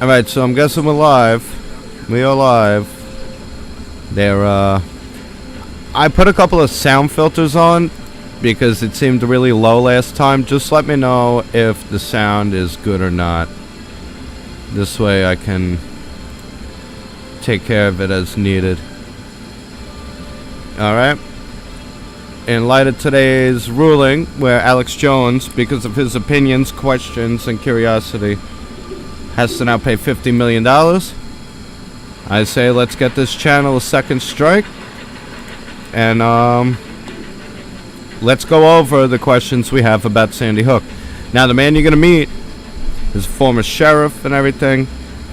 Alright, so I'm guessing we're live. We are live. I put a couple of sound filters on because it seemed really low last time. Just let me know if the sound is good or not. This way I can take care of it as needed. Alright. In light of today's ruling, where Alex Jones, because of his opinions, questions, and curiosity, has to now pay $50 million, I say let's get this channel a second strike. And let's go over the questions we have about Sandy Hook. Now, the man you're going to meet is a former sheriff and everything.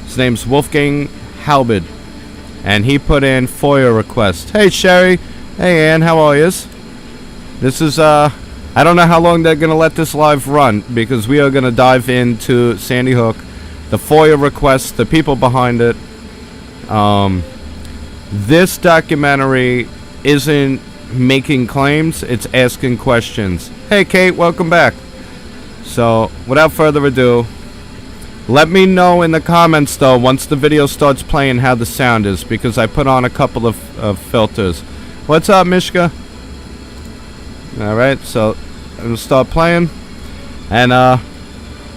His name's Wolfgang Halberd. And he put in FOIA request. Hey, Sherry. Hey, Ann. How are yous? This is, I don't know how long they're going to let this live run, because we are going to dive into Sandy Hook, the FOIA request, the people behind it. This documentary isn't making claims, it's asking questions. Hey, Kate, welcome back. So, without further ado, let me know in the comments, though, once the video starts playing, how the sound is, because I put on a couple of filters. What's up, Mishka? Alright, so I'm going to start playing. And,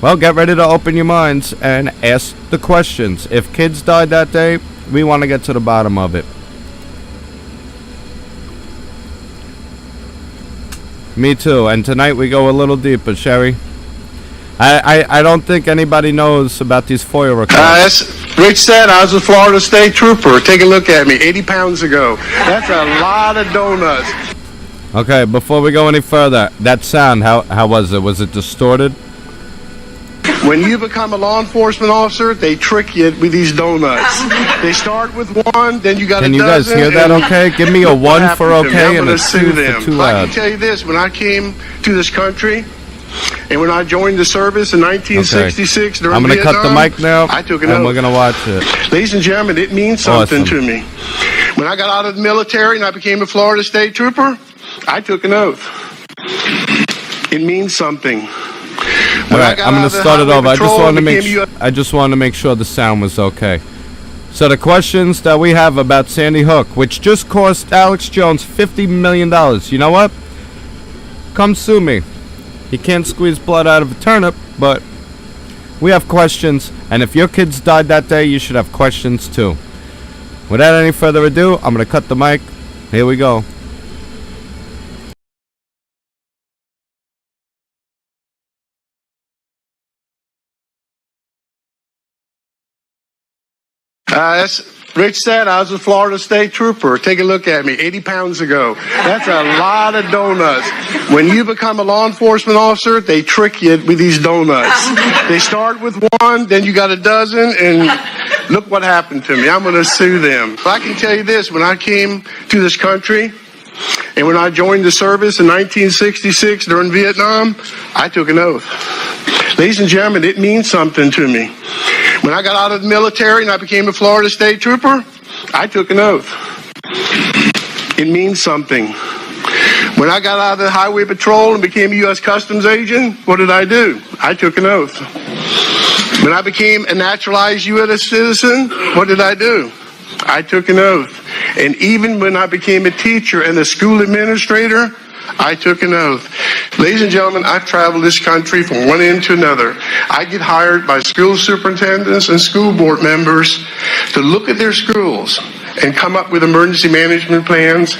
well, get ready to open your minds and ask the questions. If kids died that day, we want to get to the bottom of it. Me too. And tonight we go a little deeper, Sherry. I don't think anybody knows about these FOIA requests. Rich said I was a Florida State Trooper. Take a look at me, 80 pounds ago. That's a lot of donuts. Okay, before we go any further, that sound, how was it? Was it distorted? When you become a law enforcement officer, they trick you with these donuts. They start with one, then you got a dozen. Can you guys hear that okay? Give me a 1 for okay and a 2 for too loud. I can tell you this, when I came to this country, and when I joined the service in 1966 during I'm going to cut the mic now, I took an oath. And we're going to watch it. Ladies and gentlemen, it means something to me. When I got out of the military and I became a Florida State Trooper, I took an oath. It means something. Alright, I'm going to start it over. I just wanted to make sure the sound was okay. So the questions that we have about Sandy Hook, which just cost Alex Jones $50 million. You know what? Come sue me. You can't squeeze blood out of a turnip, but we have questions. And if your kids died that day, you should have questions too. Without any further ado, I'm going to cut the mic. Here we go. As Rich said, I was a Florida State Trooper. Take a look at me, 80 pounds ago. That's a lot of donuts. When you become a law enforcement officer, they trick you with these donuts. They start with one, then you got a dozen, and look what happened to me. I'm going to sue them. I can tell you this, when I came to this country, and when I joined the service in 1966 during Vietnam, I took an oath. Ladies and gentlemen, it means something to me. When I got out of the military and I became a Florida State Trooper, I took an oath. It means something. When I got out of the Highway Patrol and became a U.S. Customs agent, what did I do? I took an oath. When I became a naturalized U.S. citizen, what did I do? I took an oath. And even when I became a teacher and a school administrator, I took an oath. Ladies and gentlemen, I've traveled this country from one end to another. I get hired by school superintendents and school board members to look at their schools and come up with emergency management plans,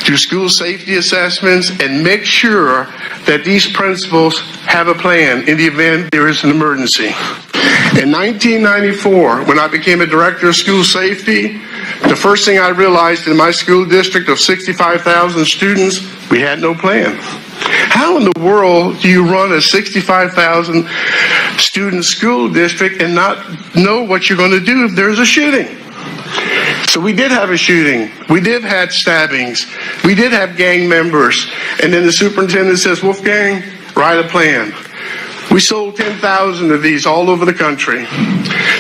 do school safety assessments, and make sure that these principals have a plan in the event there is an emergency. In 1994, when I became a director of school safety, the first thing I realized in my school district of 65,000 students, we had no plan. How in the world do you run a 65,000 student school district and not know what you're going to do if there's a shooting? So we did have a shooting. We did have stabbings. We did have gang members. And then the superintendent says, Wolfgang, write a plan. We sold 10,000 of these all over the country.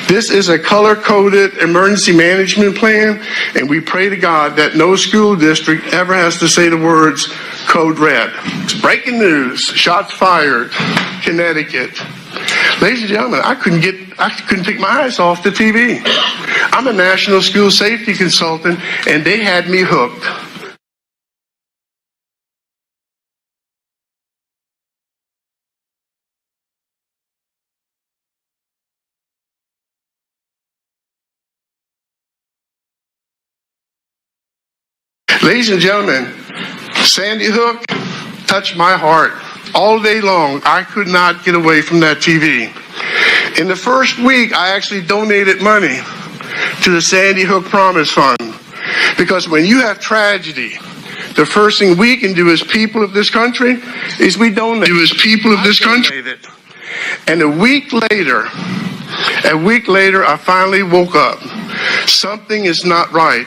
This is a color-coded emergency management plan, and we pray to God that no school district ever has to say the words code red. It's breaking news, shots fired, Connecticut. Ladies and gentlemen, I couldn't take my eyes off the TV. I'm a national school safety consultant, and they had me hooked. Ladies and gentlemen, Sandy Hook touched my heart. All day long, I could not get away from that TV. In the first week, I actually donated money to the Sandy Hook Promise Fund. Because when you have tragedy, the first thing we can do as people of this country is we donate. And a week later, I finally woke up. Something is not right.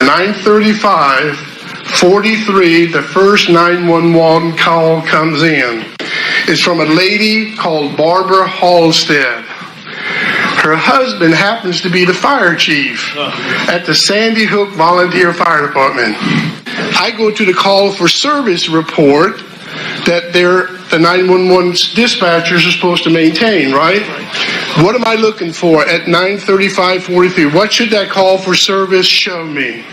9:35:43, the first 911 call comes in. It's from a lady called Barbara Halstead. Her husband happens to be the fire chief at the Sandy Hook Volunteer Fire Department. I go to the call for service report that the 911 dispatchers are supposed to maintain, right? What am I looking for at 9:35:43? What should that call for service show me?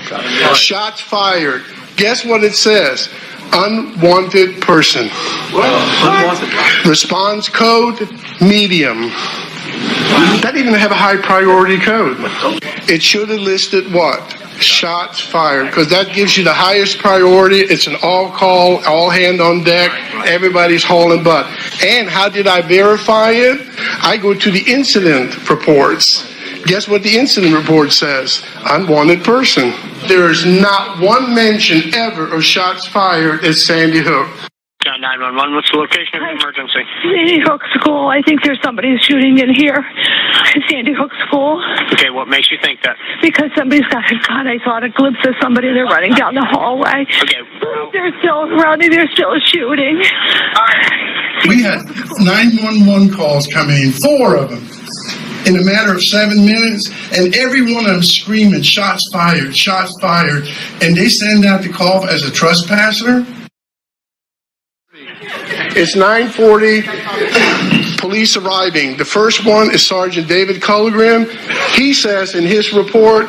Shots fired. Guess what it says? Unwanted person. Response code, medium. That didn't even have a high priority code. It should have listed what? Shots fired, because that gives you the highest priority. It's an all call, all hand on deck, everybody's hauling butt. And how did I verify it? I go to the incident reports. Guess what the incident report says? Unwanted person. There is not one mention ever of shots fired at Sandy Hook. 911, what's the location of the emergency? Sandy Hook School. I think there's somebody shooting in here. Sandy Hook School. Okay, what makes you think that? Because somebody's got a gun. I saw a glimpse of somebody. They're running down the hallway. Okay. They're still running. They're still shooting. We had 911 calls come in, 4 of them, in a matter of 7 minutes, and every one of them screaming, shots fired, and they send out the call as a trespasser. It's 9:40, police arriving. The first one is Sergeant David Culligren. He says in his report,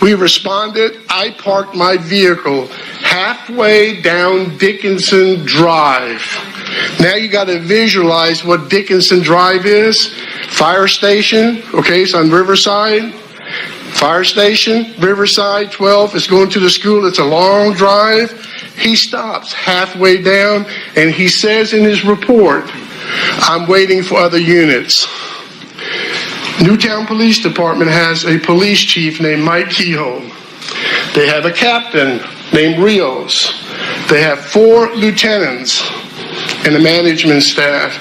we responded, I parked my vehicle halfway down Dickinson Drive. Now you got to visualize what Dickinson Drive is. Fire station, okay, it's on Riverside. Fire station, Riverside 12, is going to the school. It's a long drive. He stops halfway down, and he says in his report, I'm waiting for other units. Newtown Police Department has a police chief named Mike Kehoe. They have a captain named Rios. They have 4 lieutenants and a management staff.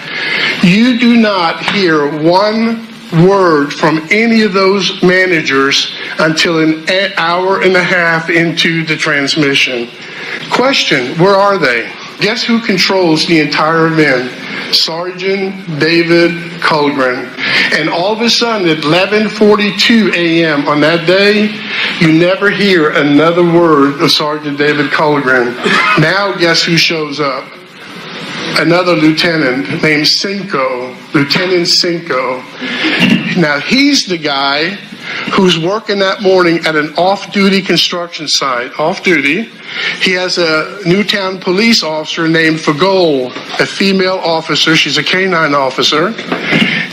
You do not hear one word from any of those managers until an hour and a half into the transmission. Question, where are they? Guess who controls the entire event? Sergeant David Culligren. And all of a sudden at 11:42 a.m. on that day, you never hear another word of Sergeant David Culligren. Now guess who shows up? Another lieutenant named Cinco, Lieutenant Cinco. Now he's the guy who's working that morning at an off-duty construction site, off-duty. He has a Newtown police officer named Fagol, a female officer. She's a canine officer.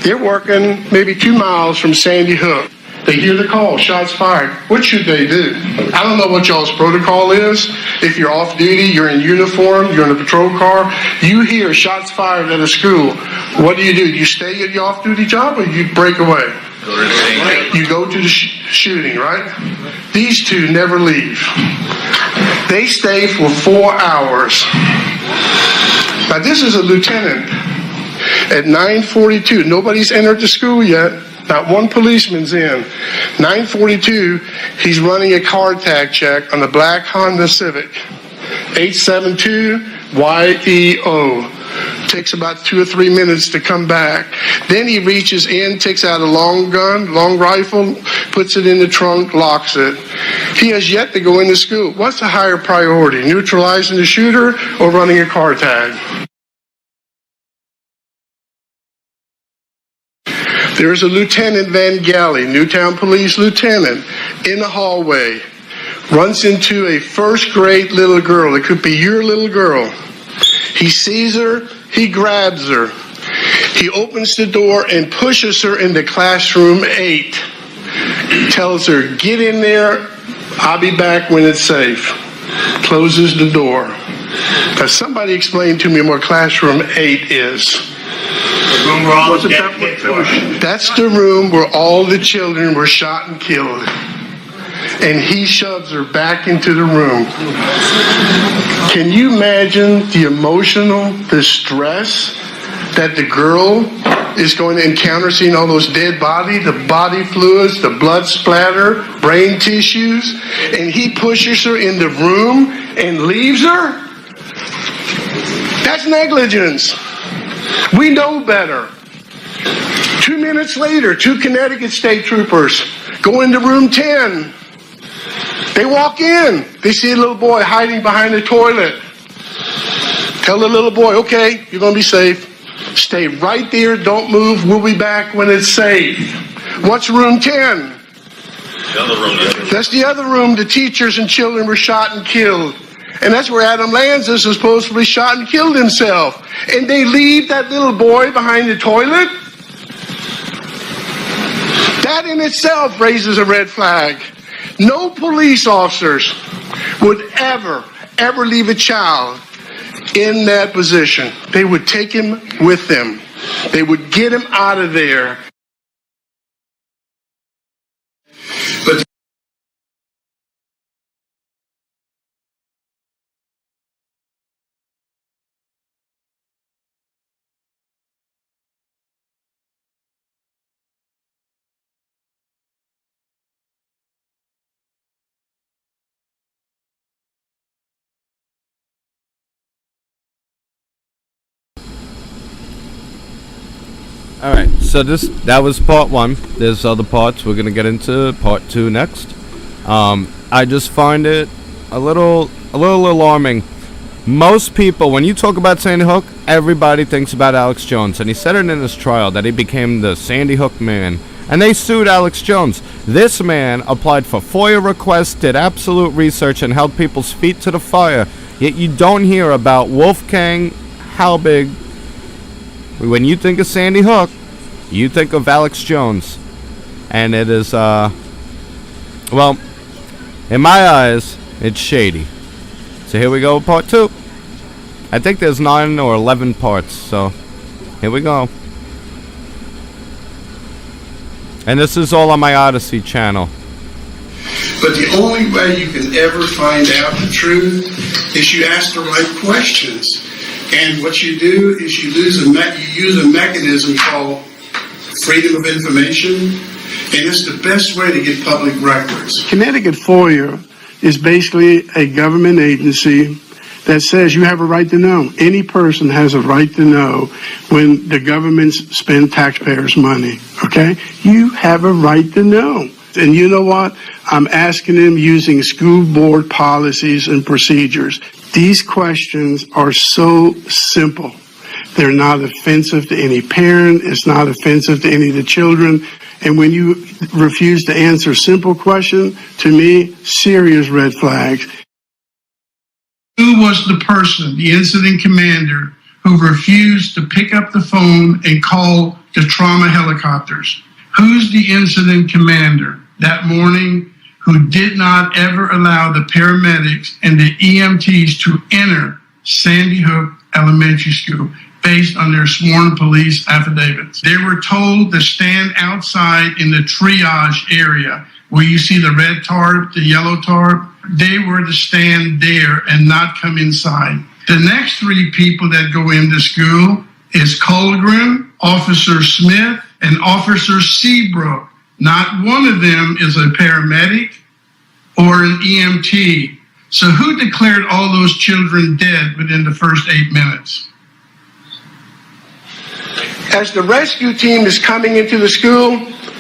They're working maybe 2 miles from Sandy Hook. They hear the call, shots fired. What should they do? I don't know what y'all's protocol is. If you're off duty, you're in uniform, you're in a patrol car, you hear shots fired at a school. What do? You stay at your off-duty job or you break away? You go to the shooting, right? These two never leave. They stay for 4 hours. Now this is a lieutenant. At 9:42, nobody's entered the school yet. Not one policeman's in. 9:42, he's running a car tag check on the black Honda Civic. 872YEO. Takes about 2 or 3 minutes to come back. Then he reaches in, takes out a long gun, long rifle, puts it in the trunk, locks it. He has yet to go into school. What's the higher priority, neutralizing the shooter or running a car tag? There's a Lieutenant Van Galley, Newtown Police Lieutenant, in the hallway, runs into a first grade little girl. It could be your little girl. He sees her, he grabs her. He opens the door and pushes her into classroom 8. Tells her, get in there, I'll be back when it's safe. Closes the door. Now somebody explain to me what classroom 8 is. That's the room where all the children were shot and killed. And he shoves her back into the room. Can you imagine the emotional distress that the girl is going to encounter, seeing all those dead bodies, the body fluids, the blood splatter, brain tissues, and he pushes her in the room and leaves her? That's negligence. We know better. 2 minutes later, 2 Connecticut state troopers go into room 10. They walk in. They see a little boy hiding behind the toilet. Tell the little boy, okay, you're going to be safe. Stay right there. Don't move. We'll be back when it's safe. What's room 10? The other room. That's the other room. The teachers and children were shot and killed. And that's where Adam Lanza was supposedly shot and killed himself. And they leave that little boy behind the toilet? That in itself raises a red flag. No police officers would ever leave a child in that position. They would take him with them. They would get him out of there. But All right, so that was part 1. There's other parts. We're gonna get into part 2 next. I just find it a little alarming. Most people, when you talk about Sandy Hook, everybody thinks about Alex Jones, and he said it in his trial that he became the Sandy Hook man, and they sued Alex Jones. This man applied for FOIA requests, did absolute research, and held people's feet to the fire. Yet you don't hear about Wolfgang Halbig. When you think of Sandy Hook, you think of Alex Jones. And it is, well, in my eyes, it's shady. So here we go with part 2. I think there's 9 or 11 parts, so here we go. And this is all on my Odyssey channel. But the only way you can ever find out the truth is you ask the right questions. And what you do is you use a mechanism called freedom of information, and it's the best way to get public records. Connecticut FOIA is basically a government agency that says you have a right to know. Any person has a right to know when the governments spend taxpayers' money, okay? You have a right to know. And you know what? I'm asking them using school board policies and procedures. These questions are so simple. They're not offensive to any parent. It's not offensive to any of the children. And when you refuse to answer simple questions, to me, serious red flags. Who was the person, the incident commander, who refused to pick up the phone and call the trauma helicopters? Who's the incident commander that morning who did not ever allow the paramedics and the EMTs to enter Sandy Hook Elementary School based on their sworn police affidavits? They were told to stand outside in the triage area where you see the red tarp, the yellow tarp. They were to stand there and not come inside. The next 3 people that go into school is Colgren, Officer Smith, and Officer Seabrook. Not one of them is a paramedic or an EMT. So who declared all those children dead within the first 8 minutes? As the rescue team is coming into the school,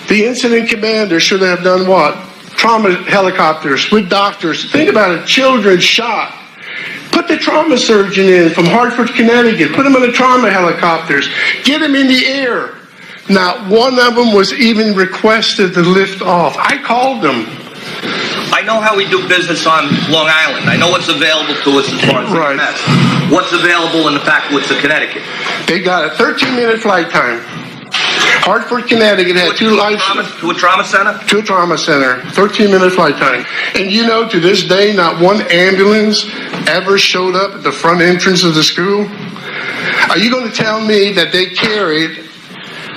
the incident commander should have done what? Trauma helicopters with doctors. Think about it, children shot. Put the trauma surgeon in from Hartford, Connecticut. Put him in the trauma helicopters. Get him in the air. Not one of them was even requested to lift off. I called them. I know how we do business on Long Island. I know what's available to us as far as Right. EMS. What's available in the backwoods of Connecticut? They got a 13-minute flight time. Hartford, Connecticut had two life... To a trauma center? To a trauma center, 13-minute flight time. And you know, to this day, not one ambulance ever showed up at the front entrance of the school. Are you going to tell me that they carried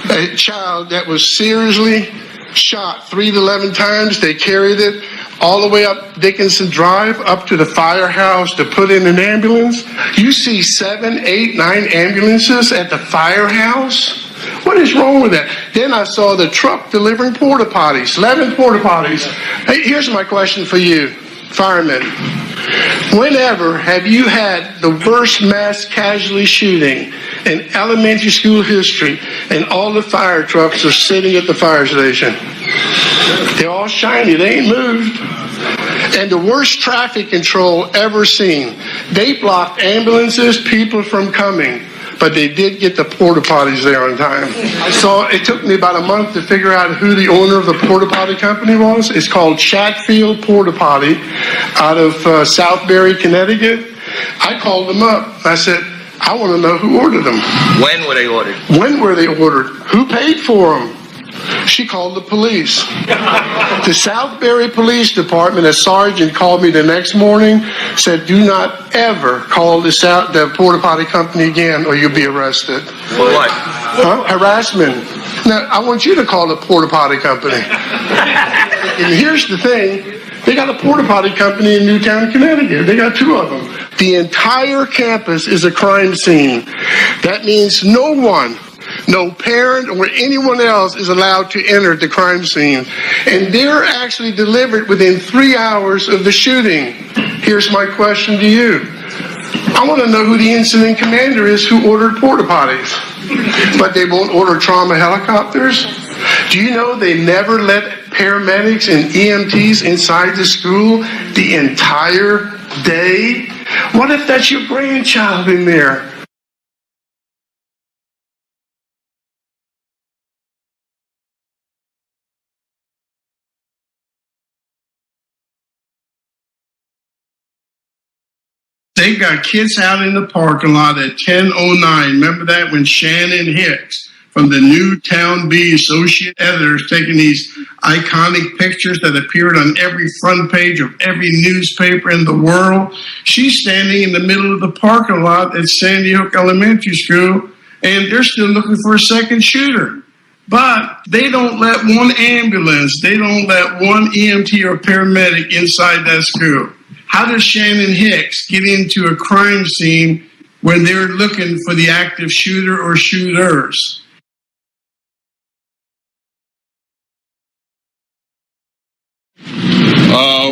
a child that was seriously shot 3 to 11 times? They carried it all the way up Dickinson Drive, up to the firehouse to put in an ambulance. You see 7, 8, 9 ambulances at the firehouse? What is wrong with that? Then I saw the truck delivering porta potties, 11 porta potties. Hey, here's my question for you, firemen. Whenever have you had the worst mass casualty shooting in elementary school history and all the fire trucks are sitting at the fire station? They're all shiny, they ain't moved. And the worst traffic control ever seen. They blocked ambulances, people from coming. But they did get the porta potties there on time. It took me about a month to figure out who the owner of the porta potty company was. It's called Chatfield Porta Potty out of Southbury, Connecticut. I called them up. I said, I want to know who ordered them. When were they ordered? When were they ordered? Who paid for them? She called the police. The Southbury Police Department, a sergeant called me the next morning, said, do not ever call the porta potty company again or you'll be arrested. For what? Harassment. Now, I want you to call the porta potty company. And here's the thing. They got a porta potty company in Newtown, Connecticut. They got 2 of them. The entire campus is a crime scene. That means no one, no parent or anyone else is allowed to enter the crime scene. And they're actually delivered within 3 hours of the shooting. Here's my question to you. I want to know who the incident commander is who ordered porta potties. But they won't order trauma helicopters? Do you know they never let paramedics and EMTs inside the school the entire day? What if that's your grandchild in there? They got kids out in the parking lot at 10:09. Remember that when Shannon Hicks from the Newtown Bee Associate Editors taking these iconic pictures that appeared on every front page of every newspaper in the world. She's standing in the middle of the parking lot at Sandy Hook Elementary School, and they're still looking for a second shooter. But they don't let one ambulance, they don't let one EMT or paramedic inside that school. How does Shannon Hicks get into a crime scene when they're looking for the active shooter or shooters?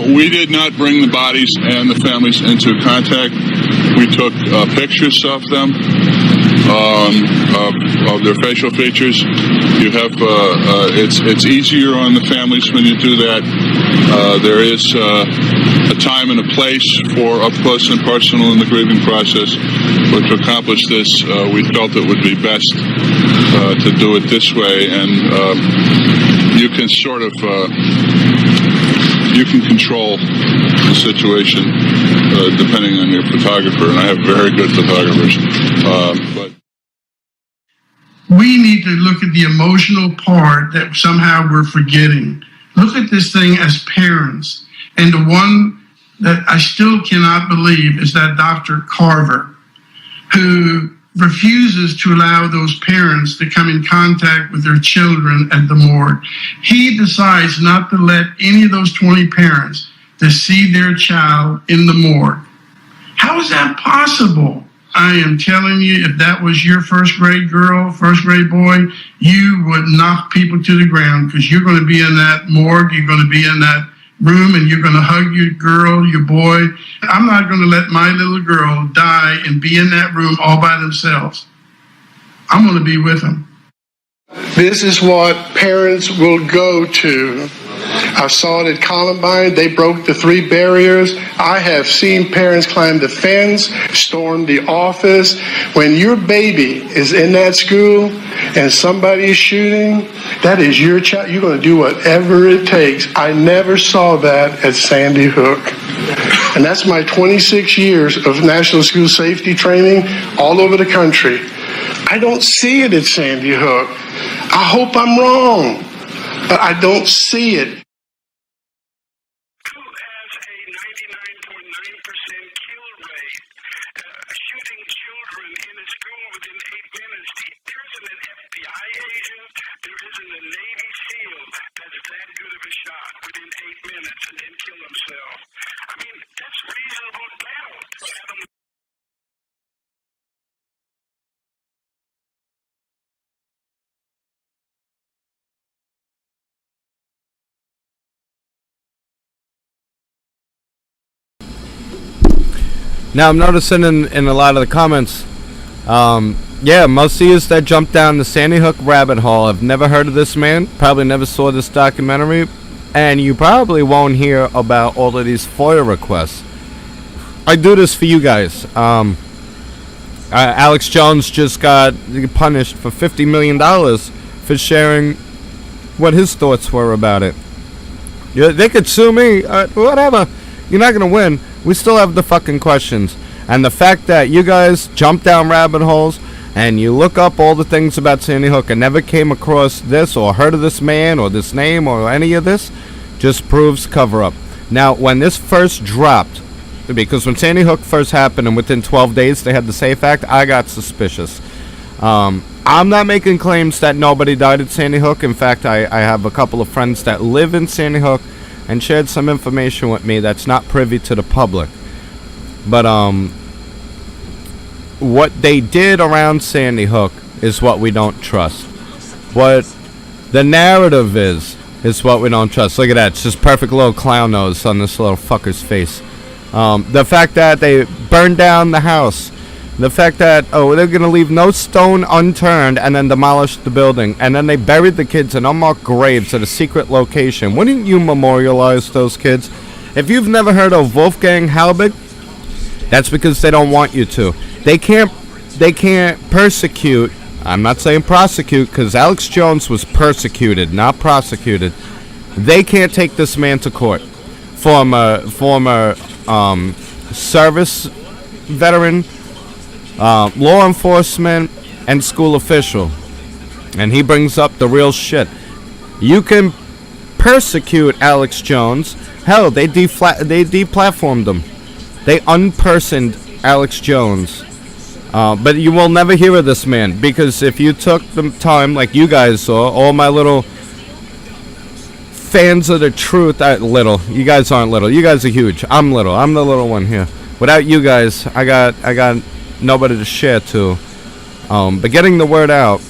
We did not bring the bodies and the families into contact. We took pictures of them, of their facial features. You have it's easier on the families when you do that. There is a time and a place for up close and personal in the grieving process. But to accomplish this, we felt it would be best to do it this way, and you can sort of you can control the situation depending on your photographer, and I have very good photographers. But we need to look at the emotional part that somehow we're forgetting. Look at this thing as parents. And the one that I still cannot believe is that Dr. Carver, who refuses to allow those parents to come in contact with their children at the morgue. He decides not to let any of those 20 parents to see their child in the morgue. How is that possible? I am telling you, if that was your first grade girl, first grade boy, you would knock people to the ground, because you're going to be in that morgue, you're going to be in that room, and you're going to hug your girl, your boy. I'm not going to let my little girl die and be in that room all by themselves. I'm going to be with them. This is what parents will go to. I saw it at Columbine. They broke the 3 barriers. I have seen parents climb the fence, storm the office. When your baby is in that school and somebody is shooting, that is your child. You're going to do whatever it takes. I never saw that at Sandy Hook. And that's my 26 years of national school safety training all over the country. I don't see it at Sandy Hook. I hope I'm wrong, but I don't see it. Who has a 99.9% kill rate, shooting children in a school within 8 minutes? There isn't an FBI agent, there isn't a Navy SEAL that's that good of a shot within 8 minutes and then kill himself. I mean, that's reasonable doubt. Now I'm noticing in a lot of the comments, yeah, most of you that jumped down the Sandy Hook rabbit hole have never heard of this man, probably never saw this documentary, and you probably won't hear about all of these FOIA requests. I do this for you guys. Alex Jones just got punished for $50 million for sharing what his thoughts were about it. Yeah, they could sue me, whatever. You're not going to win. We still have the fucking questions. And the fact that you guys jump down rabbit holes and you look up all the things about Sandy Hook and never came across this or heard of this man or this name or any of this just proves cover-up. Now, when this first dropped, because when Sandy Hook first happened and within 12 days they had the SAFE Act, I got suspicious. I'm not making claims that nobody died at Sandy Hook. In fact, I have a couple of friends that live in Sandy Hook and shared some information with me that's not privy to the public. But what they did around Sandy Hook is what we don't trust. What the narrative is what we don't trust. Look at that. It's just perfect little clown nose on this little fucker's face. The fact that they burned down the house. The fact that, they're going to leave no stone unturned and then demolish the building. And then they buried the kids in unmarked graves at a secret location. Wouldn't you memorialize those kids? If you've never heard of Wolfgang Halbig, that's because they don't want you to. They can't persecute. I'm not saying prosecute, because Alex Jones was persecuted, not prosecuted. They can't take this man to court. Former service veteran, law enforcement, and school official. And he brings up the real shit. You can persecute Alex Jones. Hell, they deplatformed him. They unpersoned Alex Jones. But you will never hear of this man, because if you took the time, like you guys saw, all my little fans of the truth, little. You guys aren't little. You guys are huge. I'm little. I'm the little one here. Without you guys, I got nobody to share to. But getting the word out,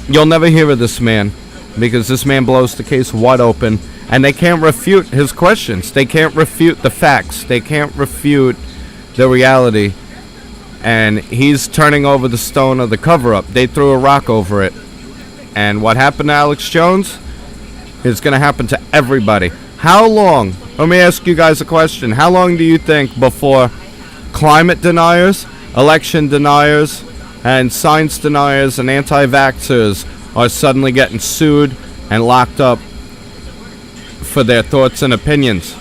you'll never hear of this man, because this man blows the case wide open, and they can't refute his questions. They can't refute the facts. They can't refute the reality. And he's turning over the stone of the cover-up. They threw a rock over it. And what happened to Alex Jones is going to happen to everybody. How long? Let me ask you guys a question. How long do you think before climate deniers, election deniers, and science deniers and anti-vaxxers are suddenly getting sued and locked up for their thoughts and opinions?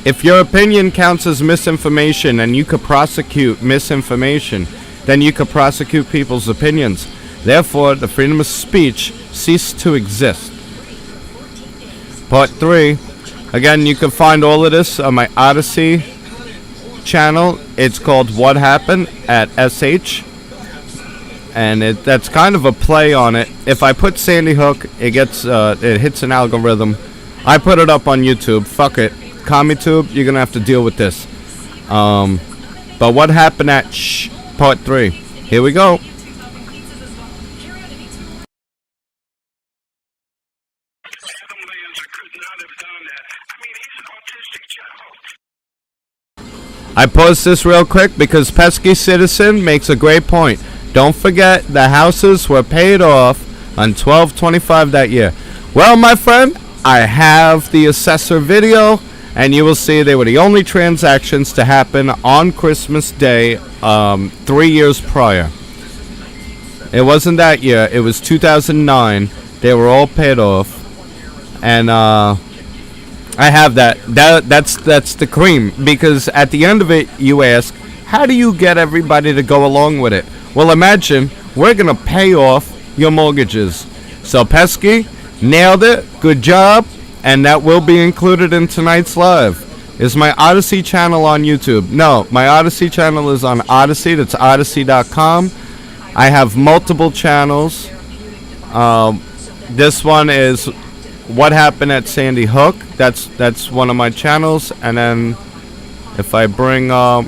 If your opinion counts as misinformation and you could prosecute misinformation, then you could prosecute people's opinions. Therefore, the freedom of speech ceased to exist. Part 3. Again, you can find all of this on my Odyssey channel. It's called What Happened at SH. And that's kind of a play on it. If I put Sandy Hook, it hits an algorithm. I put it up on YouTube. Fuck it. CommieTube, you're gonna have to deal with this. But what happened at Part 3? Here we go. I paused this real quick because Pesky Citizen makes a great point. Don't forget the houses were paid off on 12/25 that year. Well, my friend, I have the assessor video, and you will see they were the only transactions to happen on Christmas Day 3 years prior. It wasn't that year. It was 2009. They were all paid off. And I have that. That's the cream. Because at the end of it, you ask, how do you get everybody to go along with it? Well, imagine we're going to pay off your mortgages. So, Pesky, nailed it. Good job. And that will be included in tonight's live. Is my Odyssey channel on YouTube? No, my Odyssey channel is on Odyssey. That's odyssey.com. I have multiple channels. This one is What Happened at Sandy Hook. That's one of my channels. And then if I bring the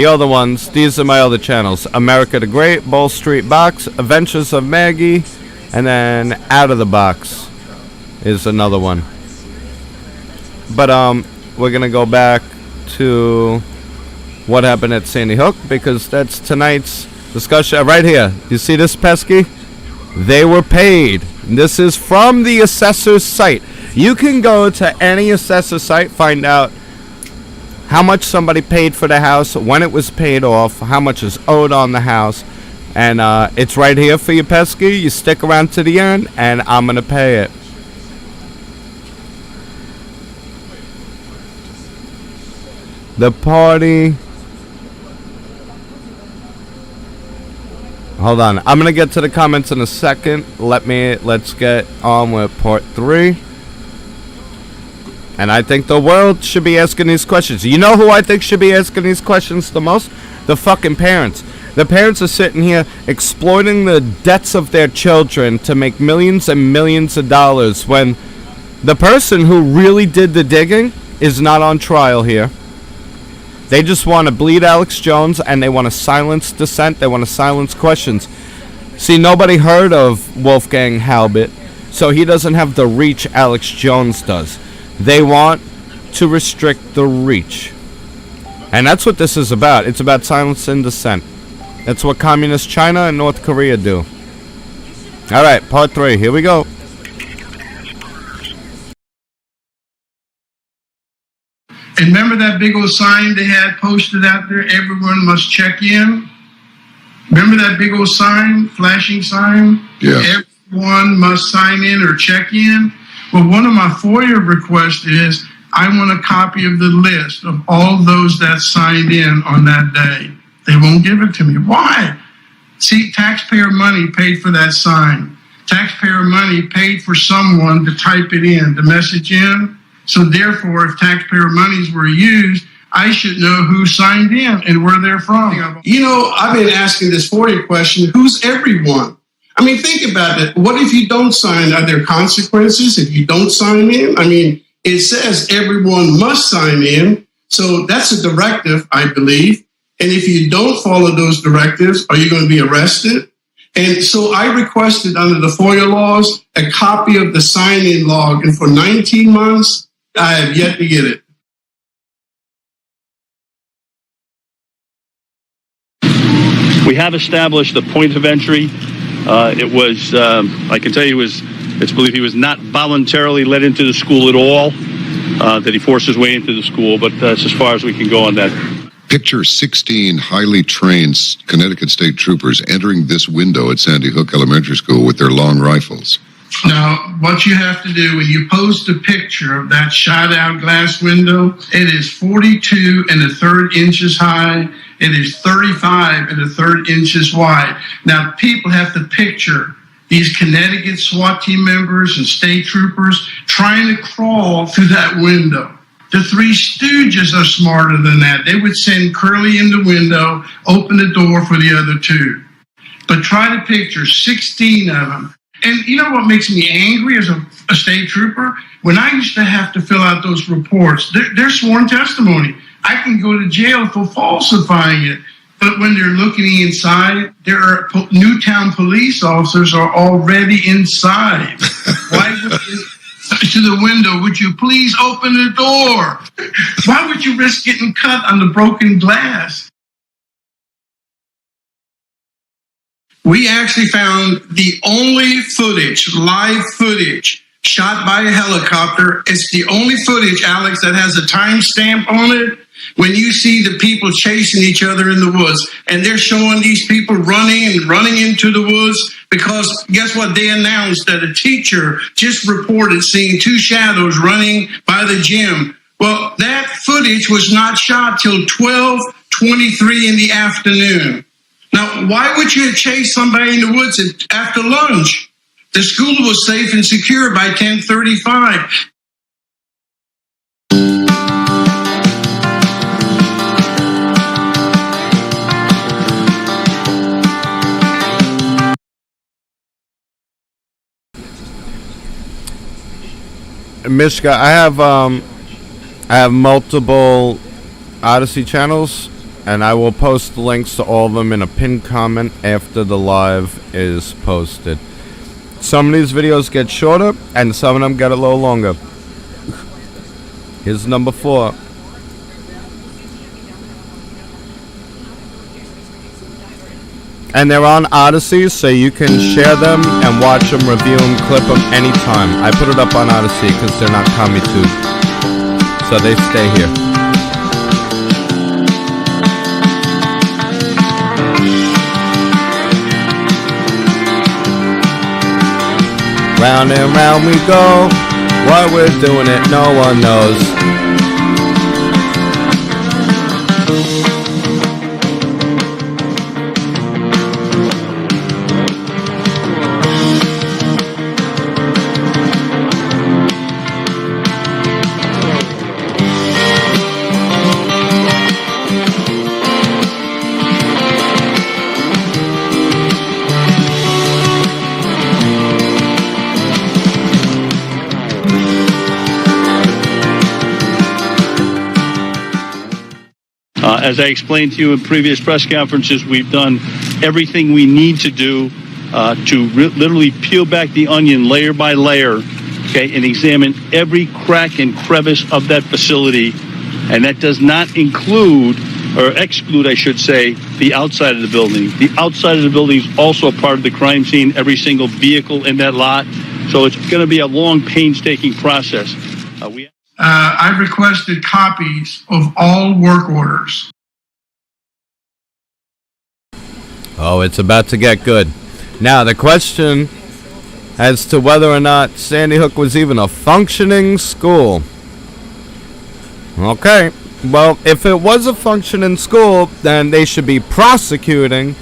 other ones, these are my other channels. America the Great, Bull Street Box, Adventures of Maggie, and then Out of the Box is another one. But we're gonna go back to What Happened at Sandy Hook, because that's tonight's discussion right here. You see this, Pesky? They were paid. This is from the assessor's site. You can go to any assessor site, find out how much somebody paid for the house, when it was paid off, how much is owed on the house, and it's right here for you, Pesky. You stick around to the end, and I'm gonna pay it. The party. Hold on. I'm going to get to the comments in a second. Let's get on with part 3. And I think the world should be asking these questions. You know who I think should be asking these questions the most? The fucking parents. The parents are sitting here exploiting the debts of their children to make millions and millions of dollars when the person who really did the digging is not on trial here. They just want to bleed Alex Jones, and they want to silence dissent. They want to silence questions. See, nobody heard of Wolfgang Halbert, so he doesn't have the reach Alex Jones does. They want to restrict the reach. And that's what this is about. It's about silencing dissent. That's what communist China and North Korea do. All right, part 3. Here we go. And remember that big old sign they had posted out there, everyone must check in? Remember that big old sign, flashing sign? Yeah. Everyone must sign in or check in. Well, one of my FOIA requests is I want a copy of the list of all those that signed in on that day. They won't give it to me. Why? See, taxpayer money paid for that sign. Taxpayer money paid for someone to type it in, the message in. So therefore, if taxpayer monies were used, I should know who signed in and where they're from. You know, I've been asking this FOIA question, who's everyone? I mean, think about it. What if you don't sign? Are there consequences if you don't sign in? I mean, it says everyone must sign in. So that's a directive, I believe. And if you don't follow those directives, are you going to be arrested? And so I requested under the FOIA laws a copy of the sign-in log. And for 19 months, I have yet to get it. We have established a point of entry. It was, I can tell you, it's believed he was not voluntarily let into the school at all, that he forced his way into the school, but that's as far as we can go on that. Picture 16 highly trained Connecticut State Troopers entering this window at Sandy Hook Elementary School with their long rifles. Now, what you have to do when you post a picture of that shot-out glass window, it is 42 1/3 inches high. It is 35 1/3 inches wide. Now, people have to picture these Connecticut SWAT team members and state troopers trying to crawl through that window. The Three Stooges are smarter than that. They would send Curly in the window, open the door for the other two. But try to picture 16 of them. And you know what makes me angry as a state trooper? When I used to have to fill out those reports, they're sworn testimony. I can go to jail for falsifying it. But when they're looking inside, there are Newtown police officers are already inside. Why would they, to the window, would you please open the door? Why would you risk getting cut on the broken glass? We actually found the only footage, live footage, shot by a helicopter. It's the only footage, Alex, that has a timestamp on it. When you see the people chasing each other in the woods, and they're showing these people running into the woods, because guess what? They announced that a teacher just reported seeing two shadows running by the gym. Well, that footage was not shot till 12:23 in the afternoon. Now, why would you chase somebody in the woods after lunch? The school was safe and secure by 10:35. Mishka, I have multiple Odyssey channels, and I will post links to all of them in a pinned comment after the live is posted. Some of these videos get shorter, and some of them get a little longer. Here's number 4. And they're on Odyssey, so you can share them and watch them, review them, clip them anytime. I put it up on Odyssey because they're not CommuTube, so they stay here. Round and round we go. Why we're doing it, no one knows. As I explained to you in previous press conferences, we've done everything we need to do to literally peel back the onion layer by layer, okay, and examine every crack and crevice of that facility. And that does not include, or exclude, I should say, the outside of the building. The outside of the building is also a part of the crime scene, every single vehicle in that lot. So it's going to be a long, painstaking process. I requested copies of all work orders. Oh, it's about to get good. Now, the question as to whether or not Sandy Hook was even a functioning school. Okay, well, if it was a functioning school, then they should be prosecuting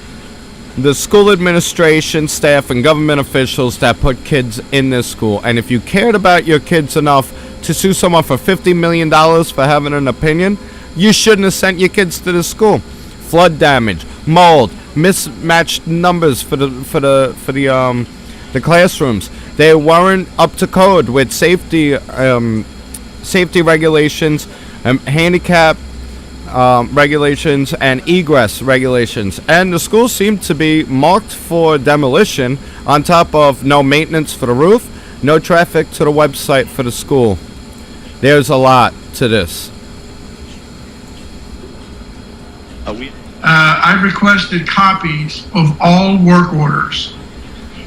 the school administration, staff, and government officials that put kids in this school. And if you cared about your kids enough to sue someone for $50 million for having an opinion, you shouldn't have sent your kids to the school. Flood damage, mold, mismatched numbers for the classrooms. They weren't up to code with safety regulations, handicap regulations, and egress regulations. And the school seemed to be marked for demolition, on top of no maintenance for the roof, no traffic to the website for the school. There's a lot to this. I requested copies of all work orders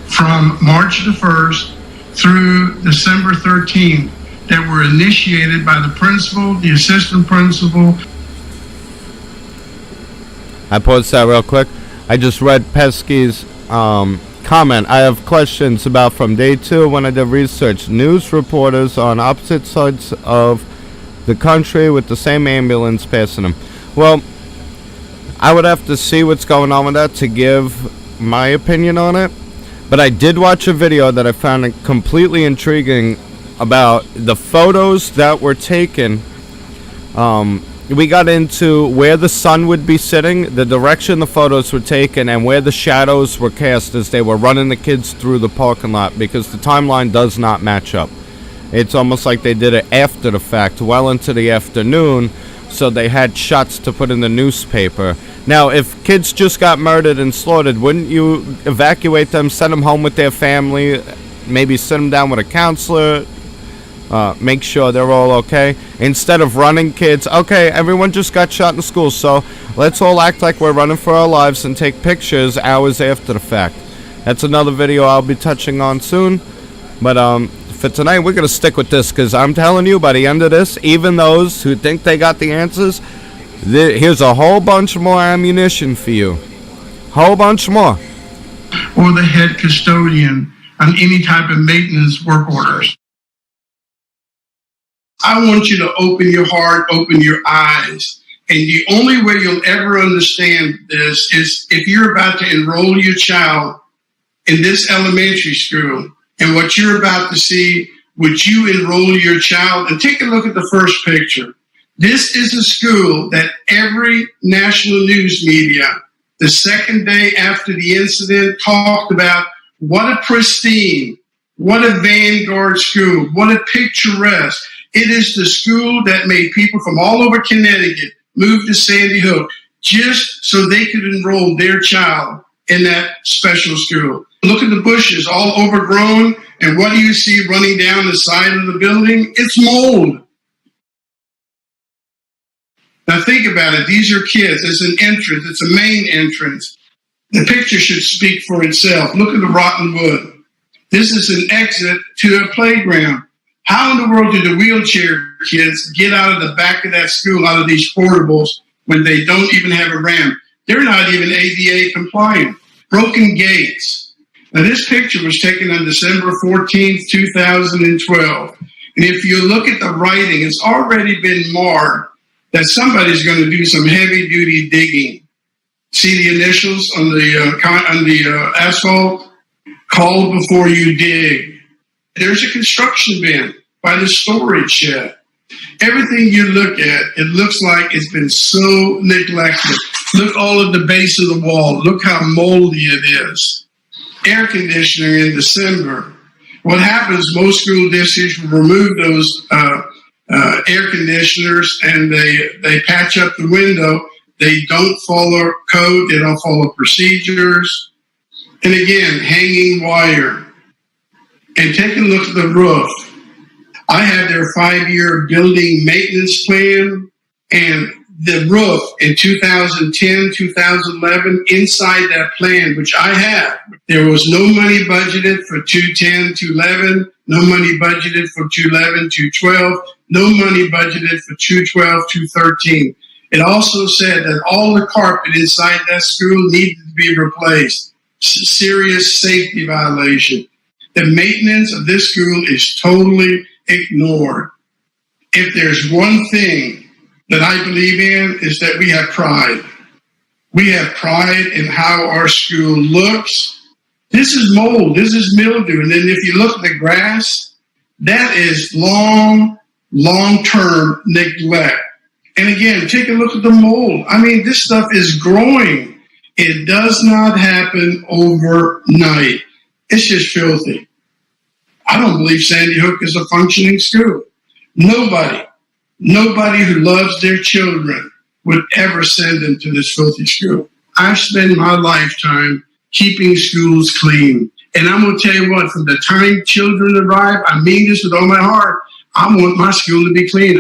from March the 1st through December 13th that were initiated by the principal, the assistant principal. I paused that real quick. I just read Pesky's comment. I have questions about from day 2 when I did research. News reporters on opposite sides of the country with the same ambulance passing them. Well, I would have to see what's going on with that to give my opinion on it. But I did watch a video that I found completely intriguing about the photos that were taken. We got into where the sun would be sitting, the direction the photos were taken, and where the shadows were cast as they were running the kids through the parking lot, because the timeline does not match up. It's almost like they did it after the fact, well into the afternoon, so they had shots to put in the newspaper. Now, if kids just got murdered and slaughtered, wouldn't you evacuate them, send them home with their family, maybe sit them down with a counselor, make sure they're all okay. Instead of running kids, okay, everyone just got shot in school, so let's all act like we're running for our lives and take pictures hours after the fact. That's another video I'll be touching on soon. But for tonight, we're going to stick with this, because I'm telling you, by the end of this, even those who think they got the answers, here's a whole bunch more ammunition for you. Whole bunch more. Or the head custodian on any type of maintenance work orders. I want you to open your heart, open your eyes. And the only way you'll ever understand this is if you're about to enroll your child in this elementary school, and what you're about to see, would you enroll your child? And take a look at the first picture. This is a school that every national news media, the second day after the incident, talked about what a pristine, what a vanguard school, what a picturesque. It is the school that made people from all over Connecticut move to Sandy Hook just so they could enroll their child in that special school. Look at the bushes, all overgrown, and what do you see running down the side of the building? It's mold. Now think about it. These are kids. It's an entrance. It's a main entrance. The picture should speak for itself. Look at the rotten wood. This is an exit to a playground. How in the world do the wheelchair kids get out of the back of that school, out of these portables, when they don't even have a ramp? They're not even ADA compliant. Broken gates. Now, this picture was taken on December 14th, 2012. And if you look at the writing, it's already been marked that somebody's going to do some heavy-duty digging. See the initials on the asphalt? Call before you dig. There's a construction bin by the storage shed. Everything you look at, it looks like it's been so neglected. Look all at the base of the wall. Look how moldy it is. Air conditioner in December. What happens, most school districts will remove those air conditioners and they patch up the window. They don't follow code. They don't follow procedures. And again, hanging wire. And take a look at the roof. I have their 5-year building maintenance plan, and the roof in 2010, 2011, inside that plan, which I have, there was no money budgeted for 2010, 2011, no money budgeted for 2011, 2012, no money budgeted for 2012, 2013. It also said that all the carpet inside that school needed to be replaced. Serious safety violation. The maintenance of this school is totally ignored. If there's one thing that I believe in, is that we have pride. We have pride in how our school looks. This is mold, this is mildew. And then if you look at the grass, that is long-term neglect. And again, take a look at the mold. I mean, this stuff is growing. It does not happen overnight. It's just filthy. I don't believe Sandy Hook is a functioning school. Nobody who loves their children would ever send them to this filthy school. I've spent my lifetime keeping schools clean. And I'm going to tell you what, from the time children arrive, I mean this with all my heart, I want my school to be clean.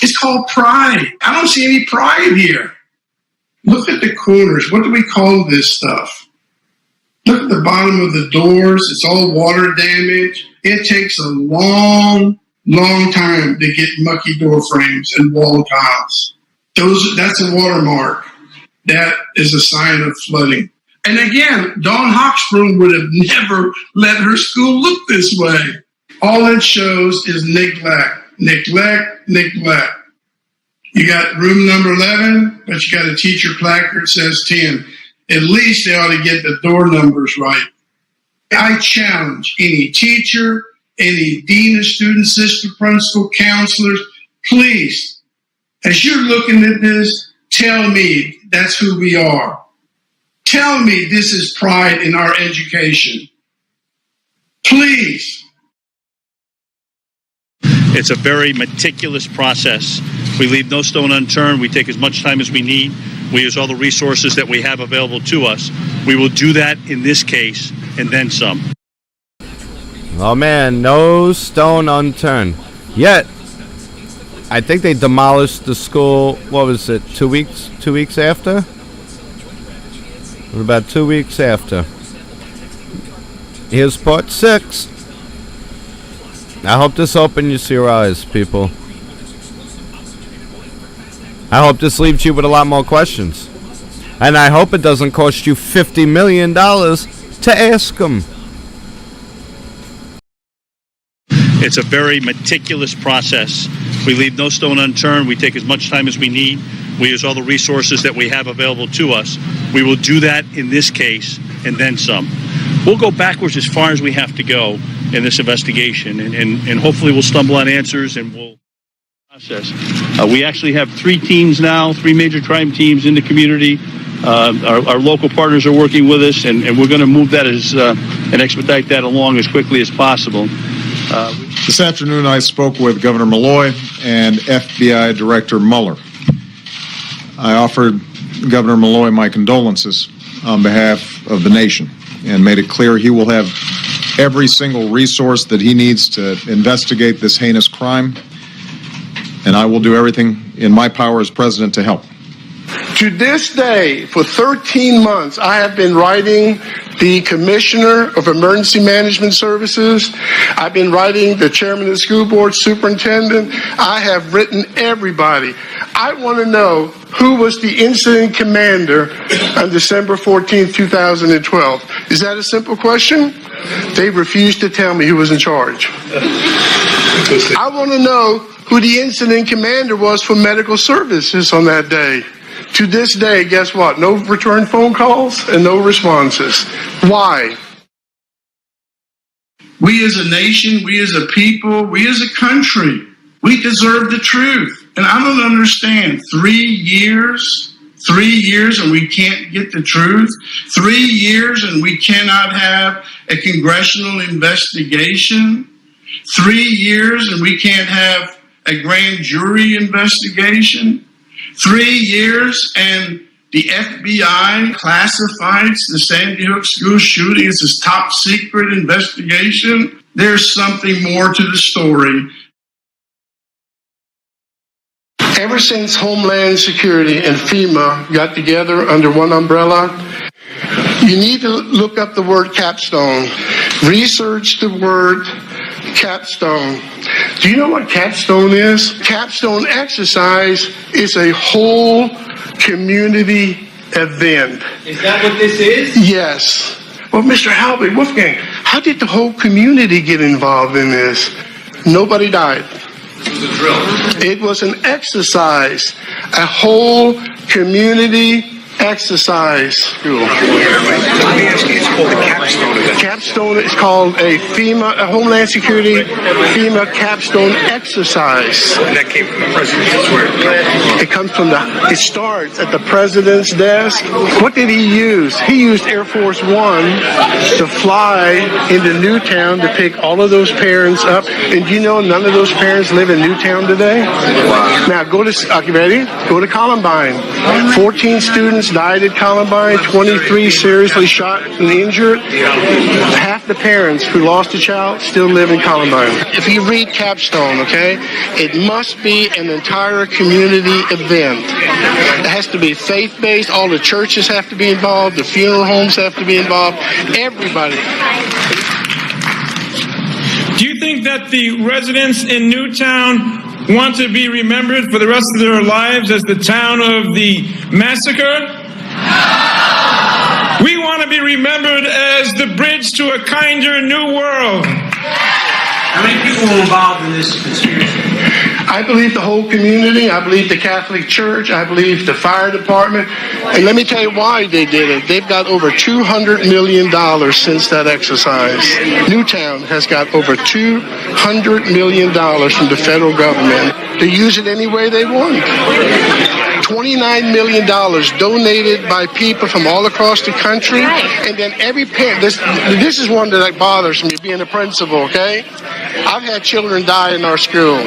It's called pride. I don't see any pride here. Look at the corners. What do we call this stuff? Look at the bottom of the doors. It's all water damage. It takes a long time to get mucky door frames and wall tiles. That's a watermark. That is a sign of flooding. And again, Dawn Hawksprung would have never let her school look this way. All it shows is neglect. You got room number 11, but you got a teacher placard that says 10. At least they ought to get the door numbers right. I challenge any teacher, any dean of students, assistant principal, counselors, please, as you're looking at this, tell me that's who we are. Tell me this is pride in our education. Please. It's a very meticulous process. We leave no stone unturned. We take as much time as we need. We use all the resources that we have available to us. We will do that in this case and then some. Oh man, no stone unturned. Yet, I think they demolished the school, what was it, 2 weeks? 2 weeks after? It was about 2 weeks after. Here's part 6. I hope this opens your eyes, people. I hope this leaves you with a lot more questions. And I hope it doesn't cost you $50 million to ask them. It's a very meticulous process. We leave no stone unturned. We take as much time as we need. We use all the resources that we have available to us. We will do that in this case and then some. We'll go backwards as far as we have to go in this investigation, and hopefully we'll stumble on answers and we'll process. We actually have 3 teams now, 3 major crime teams in the community. Our local partners are working with us, and we're going to move that and expedite that along as quickly as possible. This afternoon, I spoke with Governor Malloy and FBI Director Mueller. I offered Governor Malloy my condolences on behalf of the nation and made it clear he will have every single resource that he needs to investigate this heinous crime, and I will do everything in my power as president to help. To this day, for 13 months, I have been writing the Commissioner of Emergency Management Services. I've been writing the Chairman of the School Board, Superintendent. I have written everybody. I want to know who was the incident commander on December 14, 2012. Is that a simple question? They refused to tell me who was in charge. I want to know who the incident commander was for medical services on that day. To this day, guess what? No return phone calls and no responses. Why? We as a nation, we as a people, we as a country, we deserve the truth. And I don't understand. 3 years and we can't get the truth. 3 years and we cannot have a congressional investigation. 3 years and we can't have a grand jury investigation. 3 years and the FBI classifies the Sandy Hook school shooting as a top secret investigation. There's something more to the story. Ever since Homeland Security and FEMA got together under one umbrella, you need to look up the word capstone. Research the word capstone. Do you know what capstone is? Capstone exercise is a whole community event. Is that what this is? Yes. Well, Mr. Halbig, Wolfgang, how did the whole community get involved in this? Nobody died. It was a drill. It was an exercise, a whole community exercise. Let me ask you, it's called the capstone event. Capstone is called a FEMA, a Homeland Security FEMA capstone exercise. And that came from the president. That's where it comes from. It starts at the president's desk. What did he use? He used Air Force One to fly into Newtown to pick all of those parents up. And you know none of those parents live in Newtown today? Now go to, you ready? Go to Columbine. 14 students died at Columbine, 23 seriously shot and injured. Half the parents who lost a child still live in Columbine. If you read Capstone, okay, it must be an entire community event. It has to be faith-based. All the churches have to be involved. The funeral homes have to be involved. Everybody. Do you think that the residents in Newtown want to be remembered for the rest of their lives as the town of the massacre? We want to be remembered as the bridge to a kinder new world. How many people were involved in this conspiracy? I believe the whole community. I believe the Catholic Church. I believe the fire department. And let me tell you why they did it. They've got over $200 million since that exercise. Newtown has got over $200 million from the federal government to use it any way they want. $29 million donated by people from all across the country. And then every parent, this is one that bothers me, being a principal, okay? I've had children die in our school.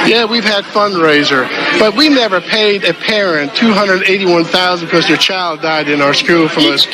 Yeah, we've had fundraiser, but we never paid a parent $281,000 because their child died in our school from us.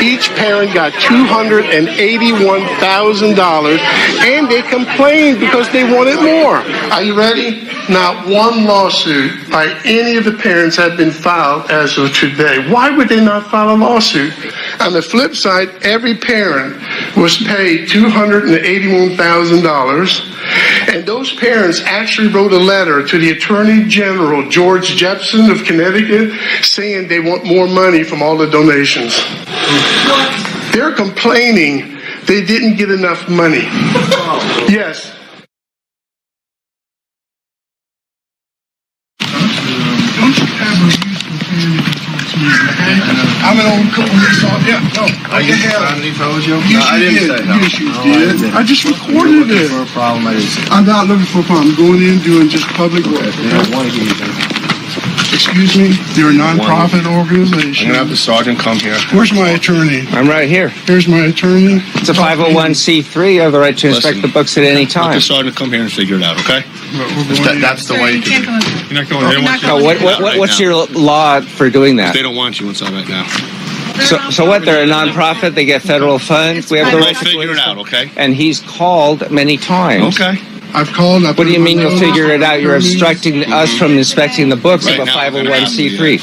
Each parent got $281,000, and they complained because they wanted more. Are you ready? Not one lawsuit by any of the parents had been filed as of today. Why would they not file a lawsuit? On the flip side, every parent was paid $281,000, and those parents actually wrote a letter to the Attorney General, George Jepson of Connecticut, saying they want more money from all the donations. They're complaining they didn't get enough money. Yes. Don't you ever use profanity towards me, okay? I'm an old police officer. Yeah, no. I didn't told you. Yes, I didn't say no. Yes, you did. I just recorded it. For a problem, I didn't say. I'm not looking for a problem. I'm going in doing just public work. They don't want to give you that. Excuse me? You're a non-profit organization. I'm going to have the sergeant come here. Where's my attorney? I'm right here. Here's my attorney. It's a 501c3. You have the right to inspect the books at any time. Let the sergeant come here and figure it out, okay? That's the way you can do it. You're not going No, what's your law for doing that? They don't want you inside right now. So what? They're a non-profit. They get federal funds. We have the right to figure it out, okay? And he's called many times. Okay. I've called. What do you mean you'll figure it out? You're obstructing us from inspecting the books of a 501c3.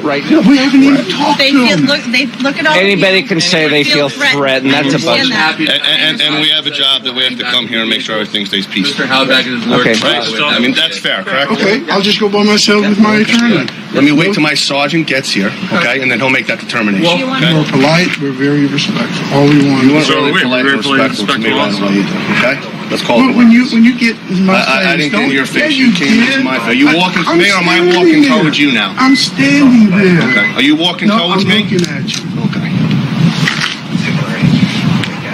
Right now, we haven't even talked to them. They look at all. Anybody can say they feel threatened. That's a bunch. And we have a job that we have to come here and make sure everything stays peaceful. Mr. Howback is lawyer. Okay. Right? I mean, that's fair, correct? Okay, I'll just go by myself with my attorney. Let me wait till my sergeant gets here, okay? And then he'll make that determination. We're polite. We're very respectful. All we want. You weren't really polite and respectful to me last night either, okay? Let's call it. When you get my face, I didn't get in your face. Yeah, you came into my face. Are you walking to me or am I walking towards you now? I'm standing there. Okay. Are you walking towards me? I'm looking at you. Okay.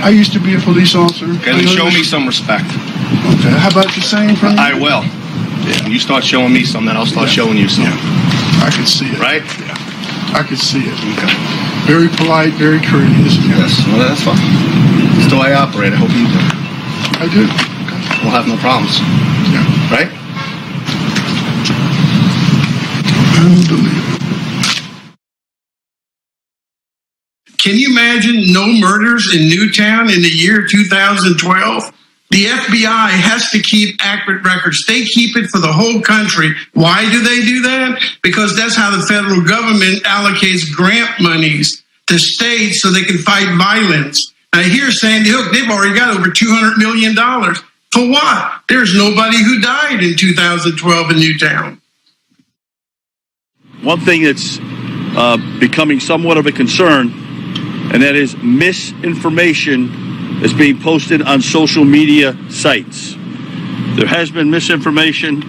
I used to be a police officer. Okay, then show me some respect. Okay. How about the same from I will. Yeah. When you start showing me some, then I'll start showing you some. Yeah. I can see it. Right? Yeah. I can see it. Okay. Very polite, very courteous. Yes. Well, that's fine. It's the way I operate. I hope you do. I do. Okay. We'll have no problems. Yeah. Right? Unbelievable. Can you imagine no murders in Newtown in the year 2012? The FBI has to keep accurate records. They keep it for the whole country. Why do they do that? Because that's how the federal government allocates grant monies to states so they can fight violence. Now, here's Sandy Hook. They've already got over $200 million. For what? There's nobody who died in 2012 in Newtown. One thing that's becoming somewhat of a concern, and that is misinformation that's being posted on social media sites. There has been misinformation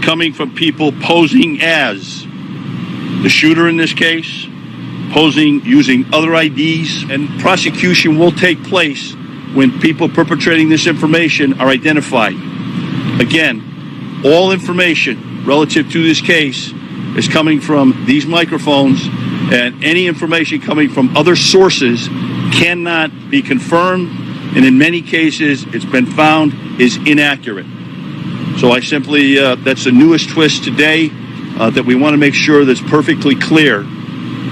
coming from people posing as the shooter in this case, posing using other IDs, and prosecution will take place when people perpetrating this information are identified. Again, all information relative to this case is coming from these microphones, and any information coming from other sources cannot be confirmed, and in many cases it's been found is inaccurate. So I simply, that's the newest twist today, that we want to make sure that's perfectly clear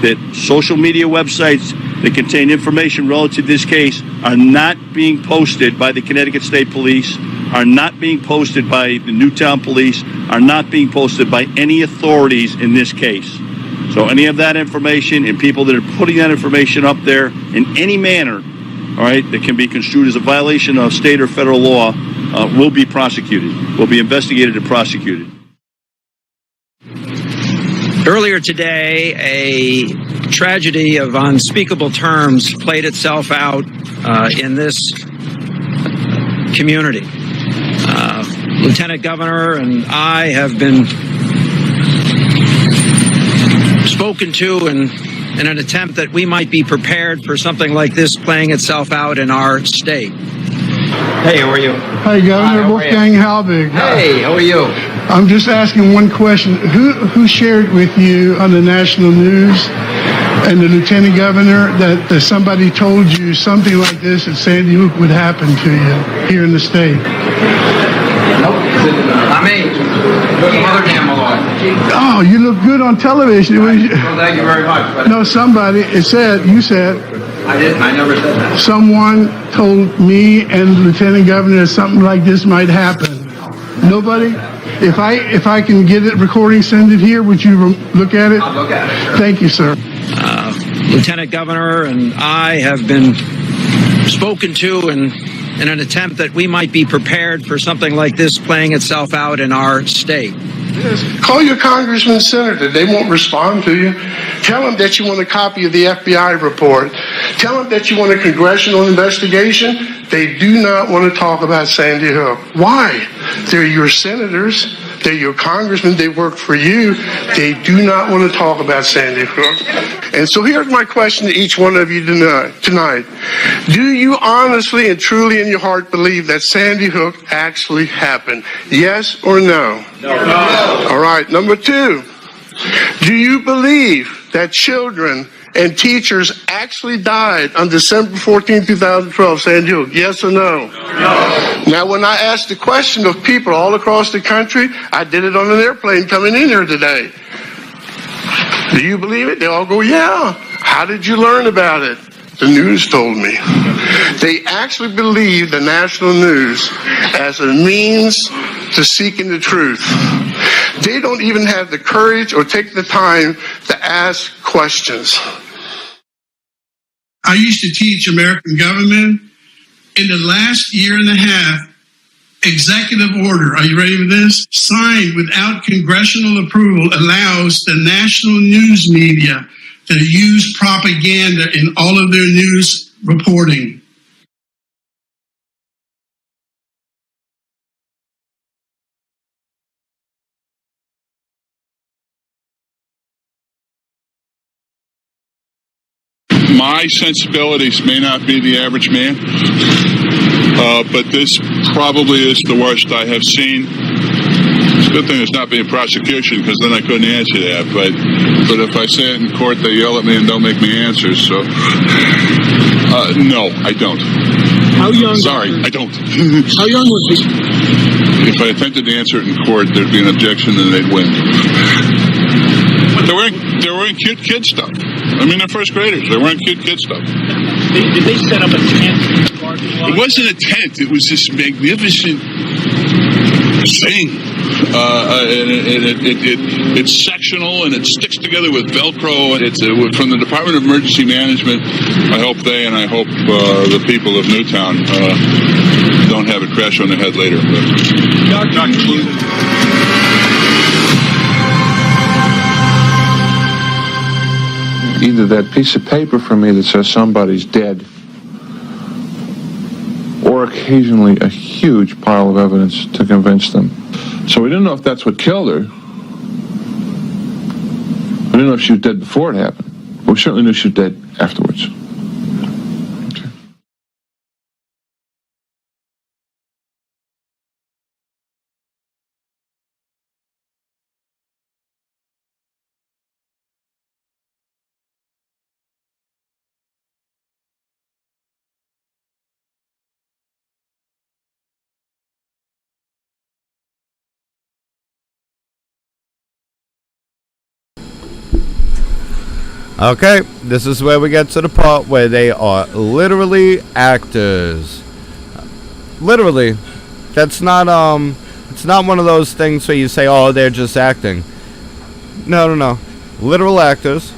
that social media websites that contain information relative to this case are not being posted by the Connecticut State Police, are not being posted by the Newtown Police, are not being posted by any authorities in this case. So any of that information and people that are putting that information up there in any manner, all right, that can be construed as a violation of state or federal law, will be prosecuted, will be investigated and prosecuted. Earlier today, a tragedy of unspeakable terms played itself out in this community. Lieutenant Governor and I have been spoken to in an attempt that we might be prepared for something like this playing itself out in our state. Hey, how are you? Hi, Governor Wolfgang Halbig. Hey, how are you? I'm just asking one question. Who shared with you on the national news and the lieutenant governor that somebody told you something like this at Sandy Hook would happen to you here in the state? Not me. Look at Mother Damn Malloy. Oh, you look good on television. Well, thank you very much. No, somebody, you said, I didn't. I never said that. someone told me and the lieutenant governor that something like this might happen. Nobody? If I can get it recording, send it here, would you look at it? I'll look at it. Thank you, sir. Lieutenant Governor and I have been spoken to in an attempt that we might be prepared for something like this playing itself out in our state. Call your congressman and senator. They won't respond to you. Tell them that you want a copy of the FBI report. Tell them that you want a congressional investigation. They do not want to talk about Sandy Hook. Why? They're your senators. They're your congressmen. They work for you. They do not want to talk about Sandy Hook. And so here's my question to each one of you tonight. Do you honestly and truly in your heart believe that Sandy Hook actually happened? Yes or no? No. All right. Number two, do you believe that children and teachers actually died on December 14, 2012, Sandy Hook? Yes or no? No. Now, when I asked the question of people all across the country, I did it on an airplane coming in here today. Do you believe it? They all go, yeah. How did you learn about it? The news told me. They actually believe the national news as a means to seeking the truth. They don't even have the courage or take the time to ask questions. I used to teach American government. In the last year and a half, executive order, are you ready for this? Signed without congressional approval allows the national news media to use propaganda in all of their news reporting. My sensibilities may not be the average man, but this probably is the worst I have seen. It's a good thing it's not being prosecution, because then I couldn't answer that. But if I say it in court, they yell at me and don't make me answer. So, no, I don't. How young? Sorry, I don't. How young was he? If I attempted to answer it in court, there'd be an objection and they'd win. They were in cute kid stuff. I mean, they're first graders. They weren't cute kid stuff. Did they set up a tent? It wasn't a tent. It was this magnificent thing. It's sectional and it sticks together with Velcro. It's from the Department of Emergency Management. I hope they and I hope the people of Newtown don't have it crash on their head later. Either that piece of paper from me that says somebody's dead, or occasionally a huge pile of evidence to convince them. So we didn't know if that's what killed her. We didn't know if she was dead before it happened. But we certainly knew she was dead afterwards. Okay, this is where we get to the part where they are literally actors. Literally. That's not, it's not one of those things where you say, oh, they're just acting. No. Literal actors.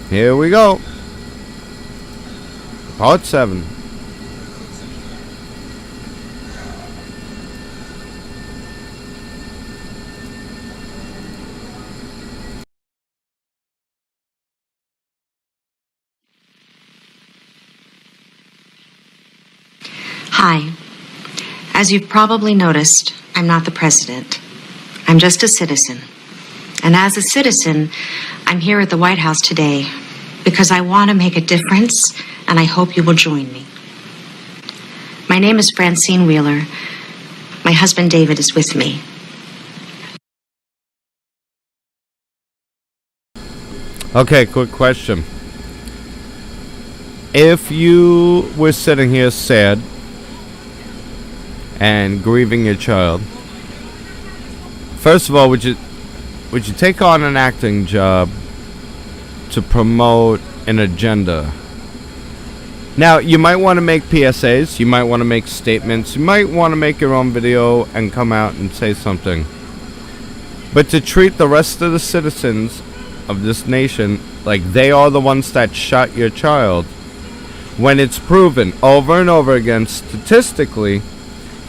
Here we go. Part 7. Hi. As you've probably noticed, I'm not the president. I'm just a citizen. And as a citizen, I'm here at the White House today because I want to make a difference, and I hope you will join me. My name is Francine Wheeler. My husband David is with me. Okay, quick question. If you were sitting here sad and grieving your child, first of all, would you take on an acting job to promote an agenda? Now, you might want to make PSAs, you might want to make statements, you might want to make your own video and come out and say something. But to treat the rest of the citizens of this nation like they are the ones that shot your child, when it's proven over and over again statistically,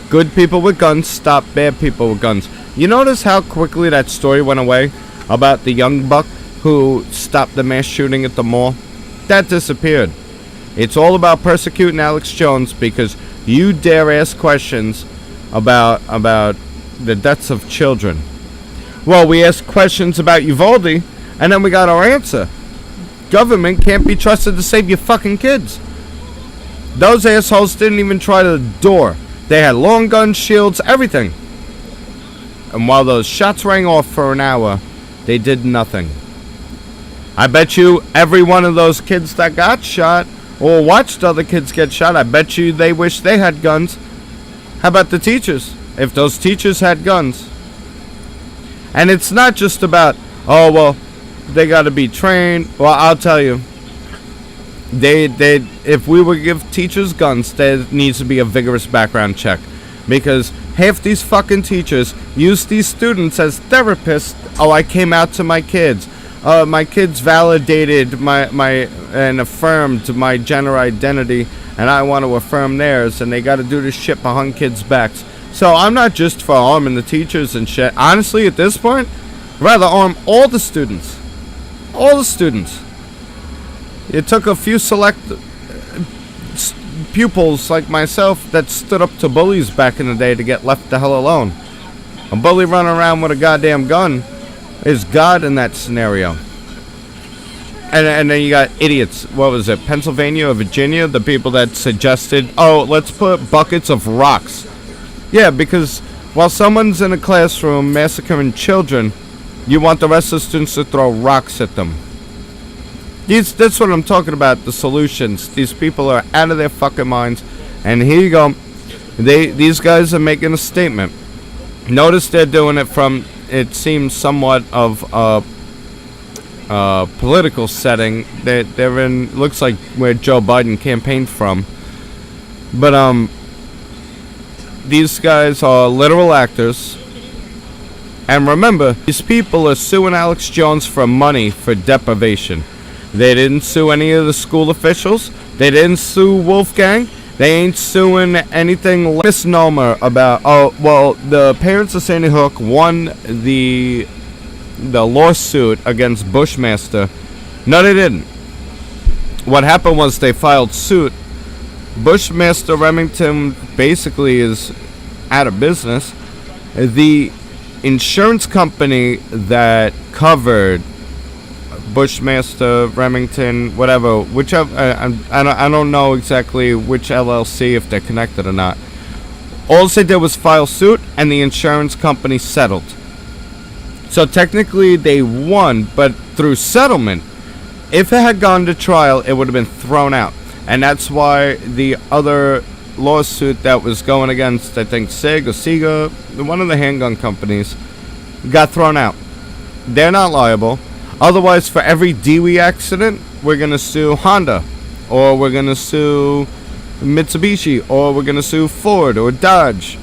good people with guns stop bad people with guns. You notice how quickly that story went away about the young buck who stopped the mass shooting at the mall? That disappeared. It's all about persecuting Alex Jones because you dare ask questions about the deaths of children. Well, we asked questions about Uvalde, and then we got our answer. Government can't be trusted to save your fucking kids. Those assholes didn't even try the door. They had long guns, shields, everything. And while those shots rang off for an hour, they did nothing. I bet you every one of those kids that got shot or watched other kids get shot, I bet you they wish they had guns. How about the teachers? If those teachers had guns. And it's not just about, oh, well, they got to be trained. Well, I'll tell you. If we were to give teachers guns, there needs to be a vigorous background check. Because half these fucking teachers use these students as therapists. Oh, I came out to my kids. My kids validated and affirmed my gender identity, and I want to affirm theirs, and they got to do this shit behind kids' backs. So I'm not just for arming the teachers and shit. Honestly, at this point, I'd rather arm all the students. All the students. It took a few select pupils like myself that stood up to bullies back in the day to get left the hell alone. A bully running around with a goddamn gun is God in that scenario. And then you got idiots. What was it? Pennsylvania or Virginia? The people that suggested, oh, let's put buckets of rocks. Yeah, because while someone's in a classroom massacring children, you want the rest of the students to throw rocks at them. That's what I'm talking about, the solutions. These people are out of their fucking minds. And here you go. These guys are making a statement. Notice they're doing it from, it seems, somewhat of a political setting. They're in, looks like where Joe Biden campaigned from. But these guys are literal actors. And remember, these people are suing Alex Jones for money for deprivation. They didn't sue any of the school officials. They didn't sue Wolfgang. They ain't suing anything misnomer about, oh, well, the parents of Sandy Hook won the lawsuit against Bushmaster. No, they didn't. What happened was they filed suit. Bushmaster Remington basically is out of business. The insurance company that covered Bushmaster, Remington, whatever, whichever, I don't know exactly which LLC, if they're connected or not. All they did was file suit, and the insurance company settled. So technically they won, but through settlement. If it had gone to trial, it would have been thrown out. And that's why the other lawsuit that was going against, I think, SIG or SIGA, one of the handgun companies, got thrown out. They're not liable. Otherwise, for every Dewey accident, we're going to sue Honda, or we're going to sue Mitsubishi, or we're going to sue Ford or Dodge.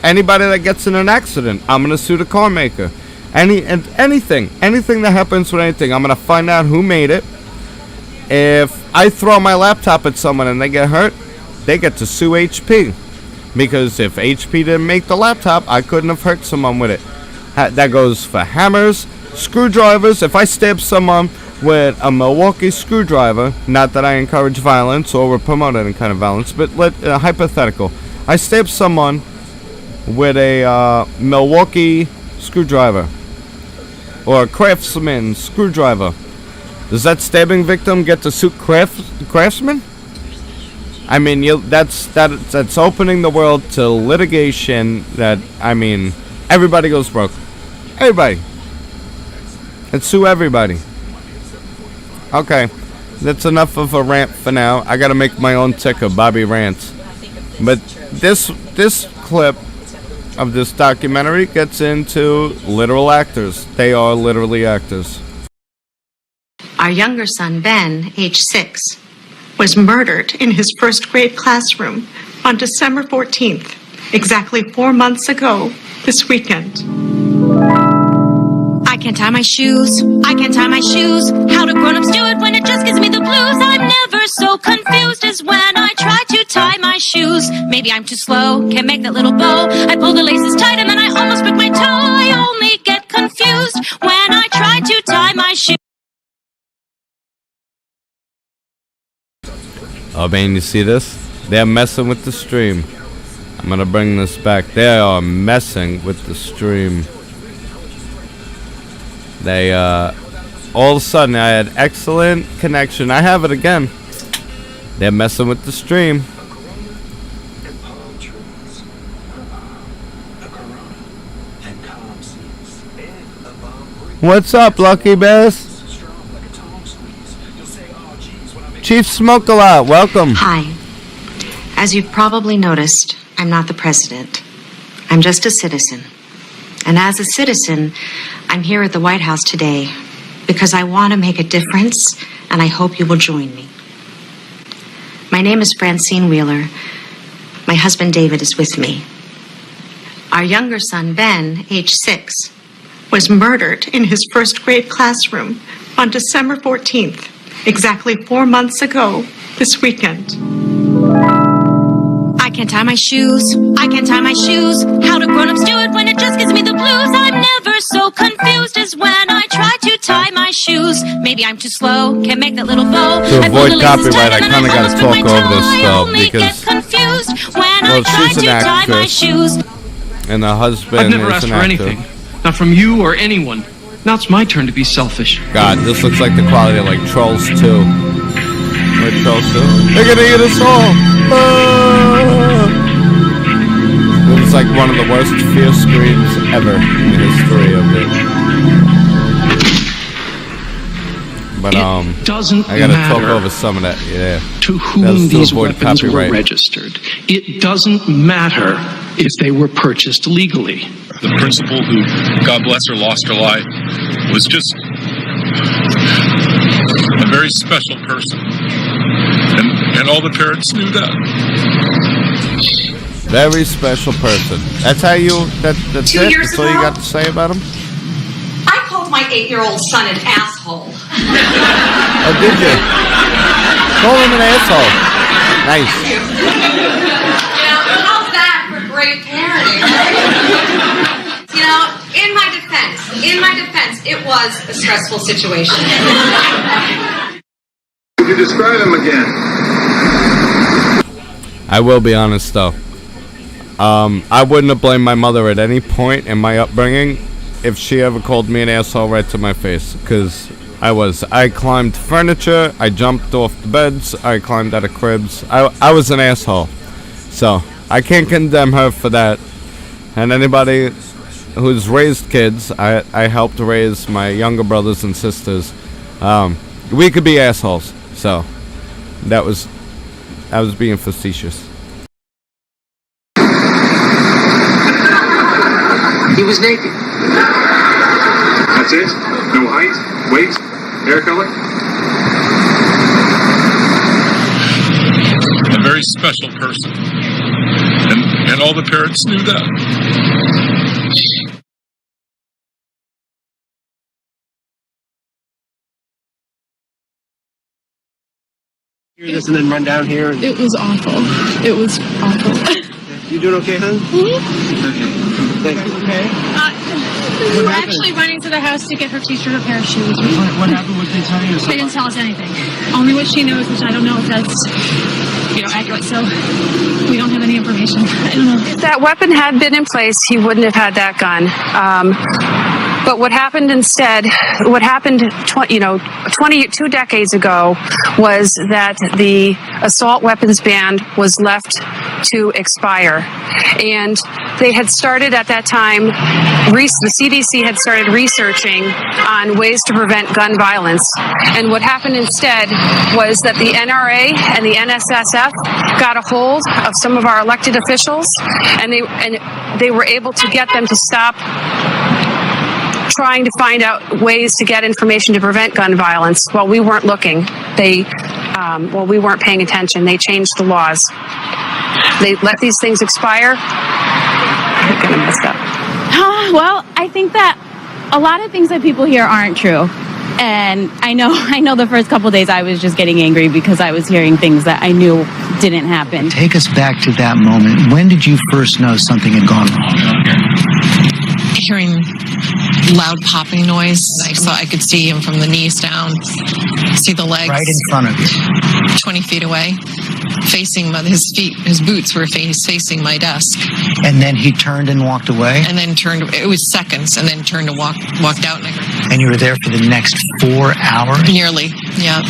Anybody that gets in an accident, I'm going to sue the car maker. Anything that happens with anything, I'm going to find out who made it. If I throw my laptop at someone and they get hurt, they get to sue HP. Because if HP didn't make the laptop, I couldn't have hurt someone with it. That goes for hammers, screwdrivers. If I stab someone with a Milwaukee screwdriver, not that I encourage violence or promote any kind of violence, but hypothetical. I stab someone with a Milwaukee screwdriver or a Craftsman screwdriver. Does that stabbing victim get to sue Craftsman? I mean, that's opening the world to litigation. That, I mean, everybody goes broke. Everybody. And sue everybody. Okay, that's enough of a rant for now. I gotta make my own ticker, Bobby Rants. But this clip of this documentary gets into literal actors. They are literally actors. Our younger son, Ben, age 6, was murdered in his first grade classroom on December 14th, exactly 4 months ago this weekend. I can't tie my shoes. I can't tie my shoes. How do grown-ups do it when it just gives me the blues? I'm never so confused as when I try to tie my shoes. Maybe I'm too slow, can't make that little bow. I pull the laces tight and then I almost break my toe. I only get confused when I try to tie my shoes. Oh man, you see this? They're messing with the stream. I'm gonna bring this back. They are messing with the stream. They, all of a sudden, I had excellent connection. I have it again. They're messing with the stream. What's up, Lucky Bears? Chief Smoke a Lot, welcome. Hi. As you've probably noticed, I'm not the president. I'm just a citizen. And as a citizen, I'm here at the White House today because I want to make a difference, and I hope you will join me. My name is Francine Wheeler. My husband David is with me. Our younger son, Ben, age 6, was murdered in his first grade classroom on December 14th, exactly 4 months ago this weekend. I can't tie my shoes. I can't tie my shoes. How do grown-ups do it when it just gives me the blues? I'm never so confused as when I try to tie my shoes. Maybe I'm too slow, can't make that little bow. To avoid copyright, I kind of got to talk over this though, because she's an actress, and the husband I've never is asked an for actor. anything. Not from you or anyone. Now it's my turn to be selfish. God, this looks like the quality of like Trolls 2. Wait, Trolls 2? They're gonna eat us all! It was like one of the worst fear screams ever in the history of it. But doesn't I gotta talk matter over some of that, yeah. To whom these weapons were registered. It doesn't matter if they were purchased legally. The principal who, God bless her, lost her life was just a very special person. And all the parents knew that. Very special person. That's how you, that's it? That's all you got to say about him? I called my 8-year-old son an asshole. Oh, did you? Call him an asshole. Nice. How's that for great parenting? In my defense, it was a stressful situation. Could you describe him again? I will be honest though. I wouldn't have blamed my mother at any point in my upbringing if she ever called me an asshole right to my face, because I climbed furniture, I jumped off the beds, I climbed out of cribs. I was an asshole. So I can't condemn her for that. And anybody who's raised kids, I helped raise my younger brothers and sisters. We could be assholes. So I was being facetious. He was naked. That's it? No height, weight, hair color? A very special person. And all the parents knew that. Hear this and then run down here. And... It was awful. It was awful. You doing okay, hon? Mm-hmm. Okay. Thank you. Okay. We were actually running to the house to get her teacher her pair of shoes. What happened? What did they tell you? They didn't tell us anything. Only what she knows, which I don't know if that's accurate. So we don't have any information. I don't know. If that weapon had been in place, he wouldn't have had that gun. But what happened instead, 22 decades ago, was that the assault weapons ban was left to expire. And they had started at that time, the CDC had started researching on ways to prevent gun violence. And what happened instead was that the NRA and the NSSF got a hold of some of our elected officials, and they were able to get them to stop trying to find out ways to get information to prevent gun violence. While we weren't looking, we weren't paying attention. They changed the laws. They let these things expire. I'm gonna mess up. Well, I think that a lot of things that people hear aren't true. And I know the first couple of days I was just getting angry because I was hearing things that I knew didn't happen. Take us back to that moment. When did you first know something had gone wrong? Hearing loud popping noise, so I could see him from the knees down, see the legs. Right in front of you. 20 feet away, facing his feet, his boots were facing my desk. And then he turned and walked away? And then it was seconds, and then turned and walked out. And you were there for the next 4 hours? Nearly, yeah.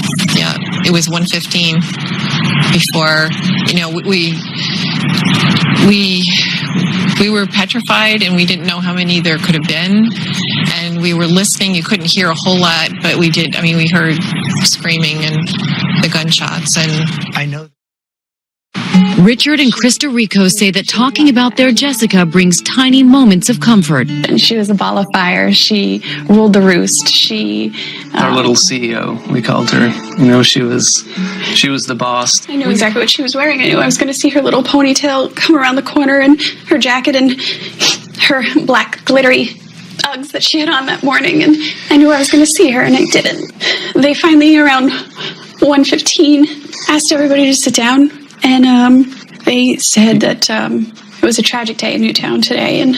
It was 1:15 before, we were petrified, and we didn't know how many there could have been. And we were listening. You couldn't hear a whole lot, but we did. We heard screaming and the gunshots. And I know. Richard and Krista Rico say that talking about their Jessica brings tiny moments of comfort. And she was a ball of fire. She ruled the roost. Our little CEO, we called her. She was the boss. I knew exactly what she was wearing. I knew I was going to see her little ponytail come around the corner, and her jacket and her black glittery Uggs that she had on that morning. And I knew I was going to see her, and I didn't. They finally, around 1:15, asked everybody to sit down. And they said that it was a tragic day in Newtown today, and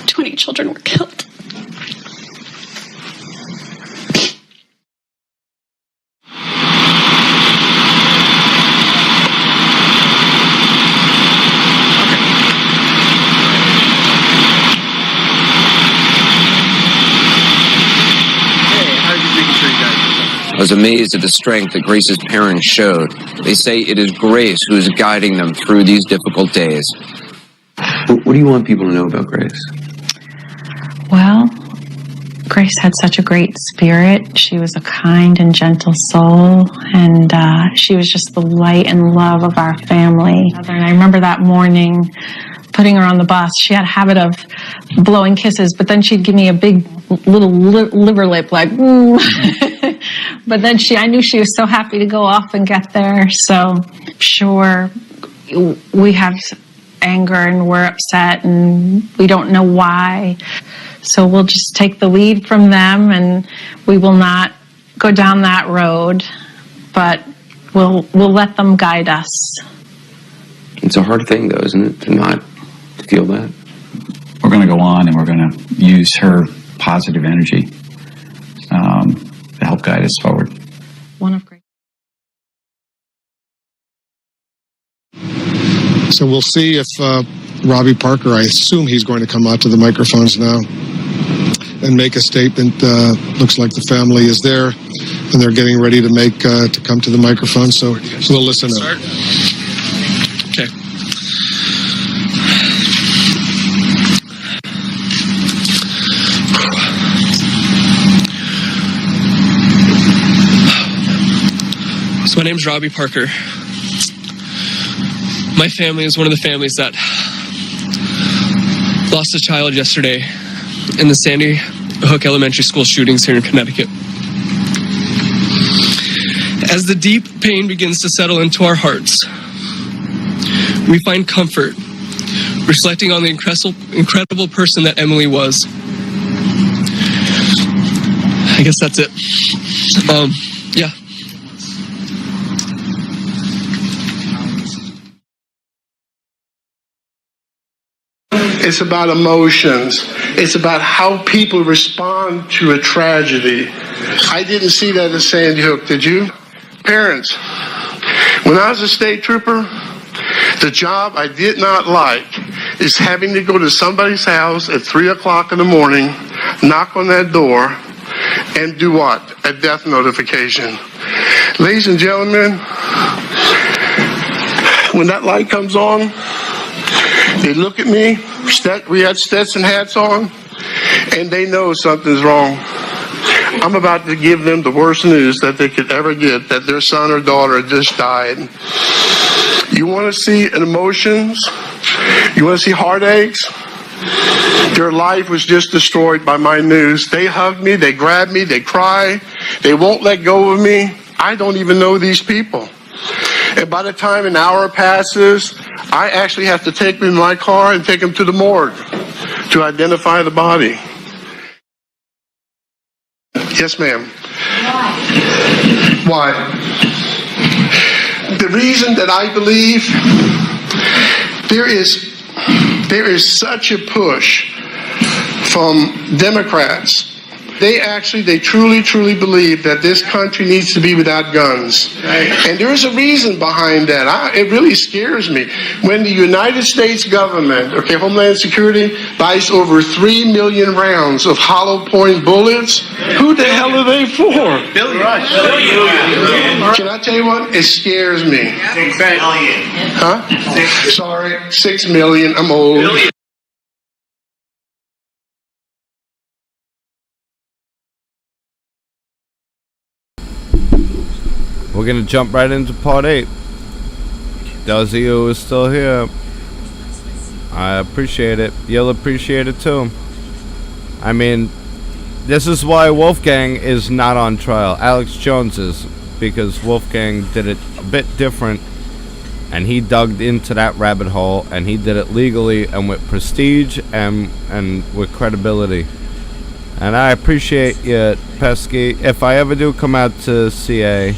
20 children were killed. I was amazed at the strength that Grace's parents showed. They say it is Grace who is guiding them through these difficult days. What do you want people to know about Grace? Well, Grace had such a great spirit. She was a kind and gentle soul, and she was just the light and love of our family. And I remember that morning putting her on the bus. She had a habit of blowing kisses, but then she'd give me a big little liver lip, like, But then I knew she was so happy to go off and get there. So sure, we have anger and we're upset and we don't know why. So we'll just take the lead from them, and we will not go down that road, but we'll let them guide us. It's a hard thing, though, isn't it, to not feel that? We're going to go on, and we're going to use her positive energy to help guide us forward. So we'll see if Robbie Parker, I assume he's going to come out to the microphones now and make a statement. Looks like the family is there, and they're getting ready to come to the microphone. So we'll listen up. Okay. So my name's Robbie Parker. My family is one of the families that lost a child yesterday in the Sandy Hook Elementary School shootings here in Connecticut. As the deep pain begins to settle into our hearts, we find comfort reflecting on the incredible person that Emily was. I guess that's it. Yeah. It's about emotions. It's about how people respond to a tragedy. I didn't see that at Sandy Hook, did you? Parents, when I was a state trooper, the job I did not like is having to go to somebody's house at 3 o'clock in the morning, knock on that door, and do what? A death notification. Ladies and gentlemen, when that light comes on, they look at me, we had Stetson hats on, and they know something's wrong. I'm about to give them the worst news that they could ever get, that their son or daughter just died. You want to see emotions? You want to see heartaches? Their life was just destroyed by my news. They hug me, they grab me, they cry. They won't let go of me. I don't even know these people. And by the time an hour passes, I actually have to take them in my car and take them to the morgue to identify the body. Yes, ma'am. Why? The reason that I believe there is such a push from Democrats. They truly believe that this country needs to be without guns. And there is a reason behind that. It really scares me. When the United States government, Homeland Security, buys over 3 million rounds of hollow point bullets, who the hell are they for? Billion. Can I tell you what? It scares me. 6 million. Huh? Sorry, 6 million. I'm old. We're gonna jump right into part 8. Dazio is still here. I appreciate it. You'll appreciate it too. I mean, this is why Wolfgang is not on trial. Alex Jones is, because Wolfgang did it a bit different, and he dug into that rabbit hole, and he did it legally and with prestige and with credibility. And I appreciate you, Pesky. If I ever do come out to CA,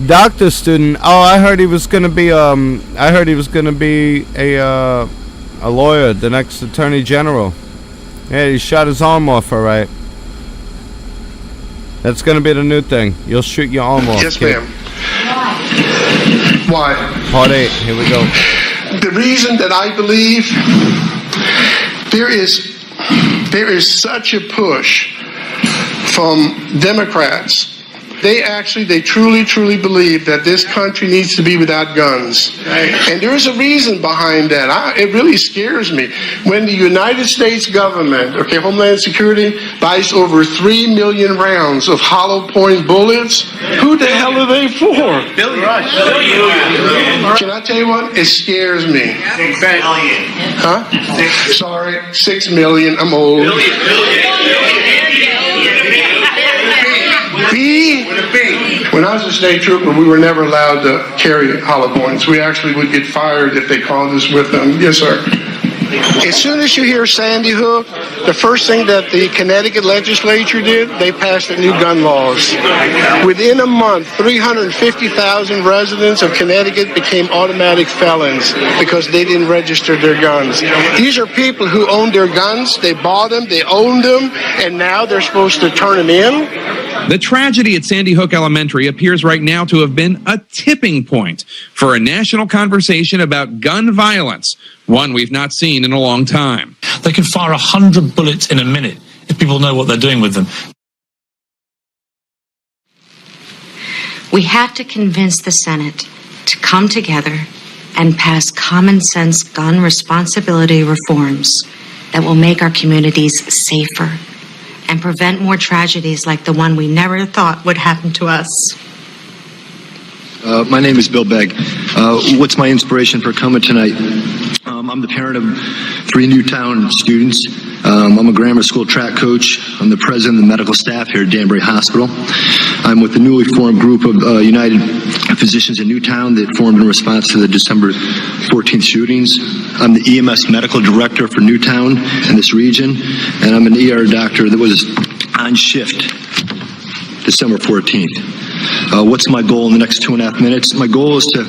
doctor student. Oh, I heard he was gonna be a lawyer, the next attorney general. Yeah, he shot his arm off, all right. That's gonna be the new thing. You'll shoot your arm off. Yes, kid. ma'am. Why? Part 8. Here we go. The reason that I believe there is such a push from Democrats. They truly believe that this country needs to be without guns. And there is a reason behind that. It really scares me. When the United States government, Homeland Security, buys over 3 million rounds of hollow point bullets, who the hell are they for? Billion. Can I tell you what? It scares me. 6 million. Huh? Sorry, 6 million. I'm old. When I was a state trooper, we were never allowed to carry hollow points. We actually would get fired if they called us with them. Yes, sir. As soon as you hear Sandy Hook, the first thing that the Connecticut legislature did, they passed the new gun laws. Within a month, 350,000 residents of Connecticut became automatic felons because they didn't register their guns. These are people who owned their guns, they bought them, they owned them, and now they're supposed to turn them in. The tragedy at Sandy Hook Elementary appears right now to have been a tipping point for a national conversation about gun violence, one we've not seen in a long time. They can fire 100 bullets in a minute if people know what they're doing with them. We have to convince the Senate to come together and pass common sense gun responsibility reforms that will make our communities safer and prevent more tragedies like the one we never thought would happen to us. My name is Bill Begg. What's my inspiration for coming tonight? I'm the parent of 3 Newtown students. I'm a grammar school track coach. I'm the president of the medical staff here at Danbury Hospital. I'm with the newly formed group of United Physicians in Newtown that formed in response to the December 14th shootings. I'm the EMS medical director for Newtown in this region, and I'm an ER doctor that was on shift December 14th. What's my goal in the next 2.5 minutes? My goal is to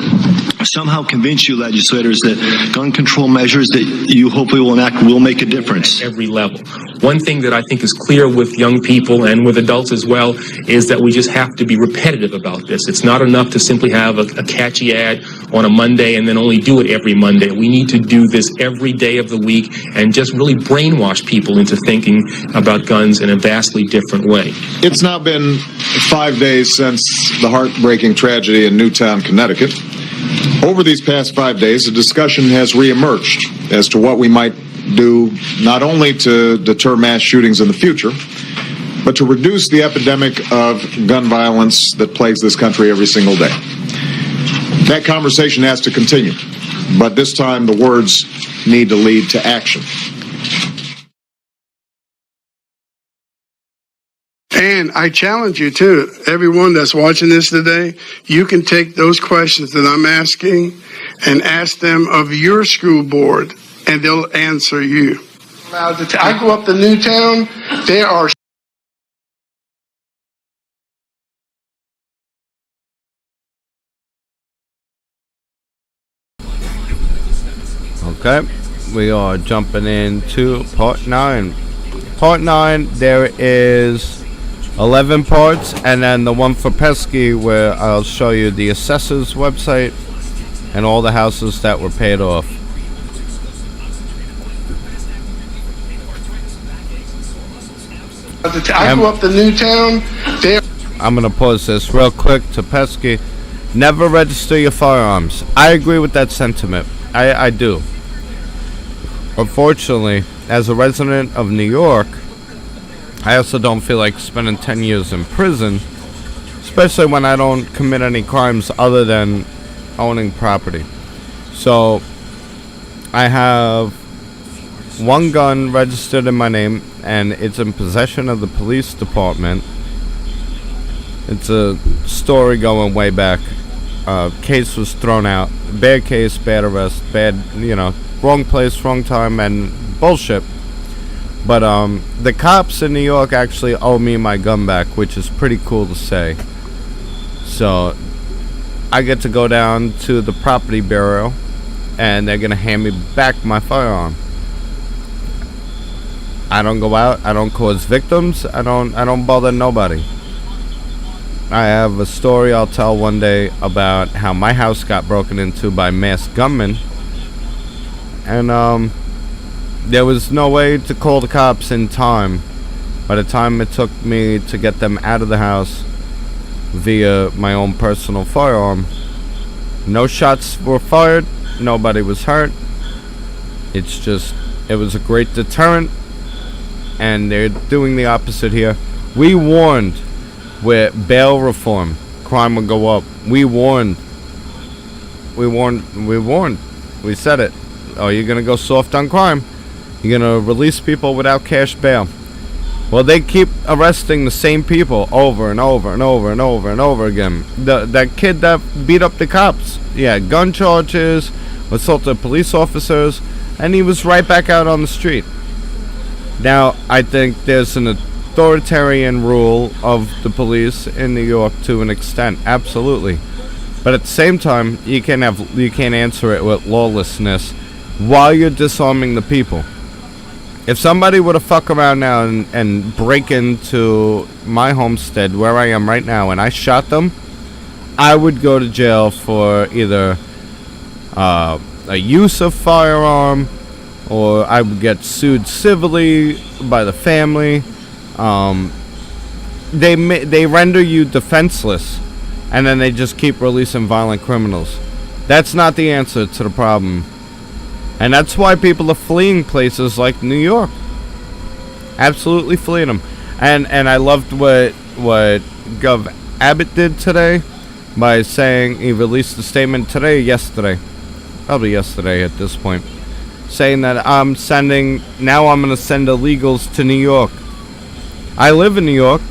somehow convince you legislators that gun control measures that you hopefully will enact will make a difference. At every level. One thing that I think is clear with young people and with adults as well is that we just have to be repetitive about this. It's not enough to simply have a catchy ad on a Monday and then only do it every Monday. We need to do this every day of the week and just really brainwash people into thinking about guns in a vastly different way. It's now been 5 days since the heartbreaking tragedy in Newtown, Connecticut. Over these past 5 days, a discussion has reemerged as to what we might do not only to deter mass shootings in the future, but to reduce the epidemic of gun violence that plagues this country every single day. That conversation has to continue, but this time the words need to lead to action. And I challenge you too, everyone that's watching this today, you can take those questions that I'm asking and ask them of your school board, and they'll answer you. I go up to Newtown, there are Okay, we are jumping into part 9. Part 9, there is 11 parts, and then the one for Pesky where I'll show you the assessor's website and all the houses that were paid off. I go up to Newtown, there. I'm gonna pause this real quick to Pesky. Never register your firearms. I agree with that sentiment. I do. Unfortunately, as a resident of New York, I also don't feel like spending 10 years in prison, especially when I don't commit any crimes other than owning property. So, I have one gun registered in my name, and it's in possession of the police department. It's a story going way back. Case was thrown out. Bad case, bad arrest, bad, wrong place, wrong time, and bullshit. But the cops in New York actually owe me my gun back, which is pretty cool to say. So I get to go down to the property bureau, and they're gonna hand me back my firearm. I don't go out. I don't cause victims. I don't bother nobody. I have a story I'll tell one day about how my house got broken into by masked gunmen, and there was no way to call the cops in time. By the time it took me to get them out of the house via my own personal firearm, no shots were fired, nobody was hurt. It's just, it was a great deterrent, and they're doing the opposite here. We warned with bail reform, crime would go up. We warned. We said it. Oh, you're gonna go soft on crime. You're gonna release people without cash bail. Well, they keep arresting the same people over and over and over and over and over again. That kid that beat up the cops, yeah, gun charges, assaulted police officers, and he was right back out on the street. Now, I think there's an authoritarian rule of the police in New York to an extent, absolutely. But at the same time, you can't answer it with lawlessness while you're disarming the people. If somebody were to fuck around now and break into my homestead where I am right now and I shot them, I would go to jail for either a use of firearm, or I would get sued civilly by the family. They render you defenseless, and then they just keep releasing violent criminals. That's not the answer to the problem. And that's why people are fleeing places like New York. Absolutely fleeing them. And I loved what Gov Abbott did today by saying he released a statement today or yesterday. Probably yesterday at this point. Saying that I'm going to send illegals to New York. I live in New York.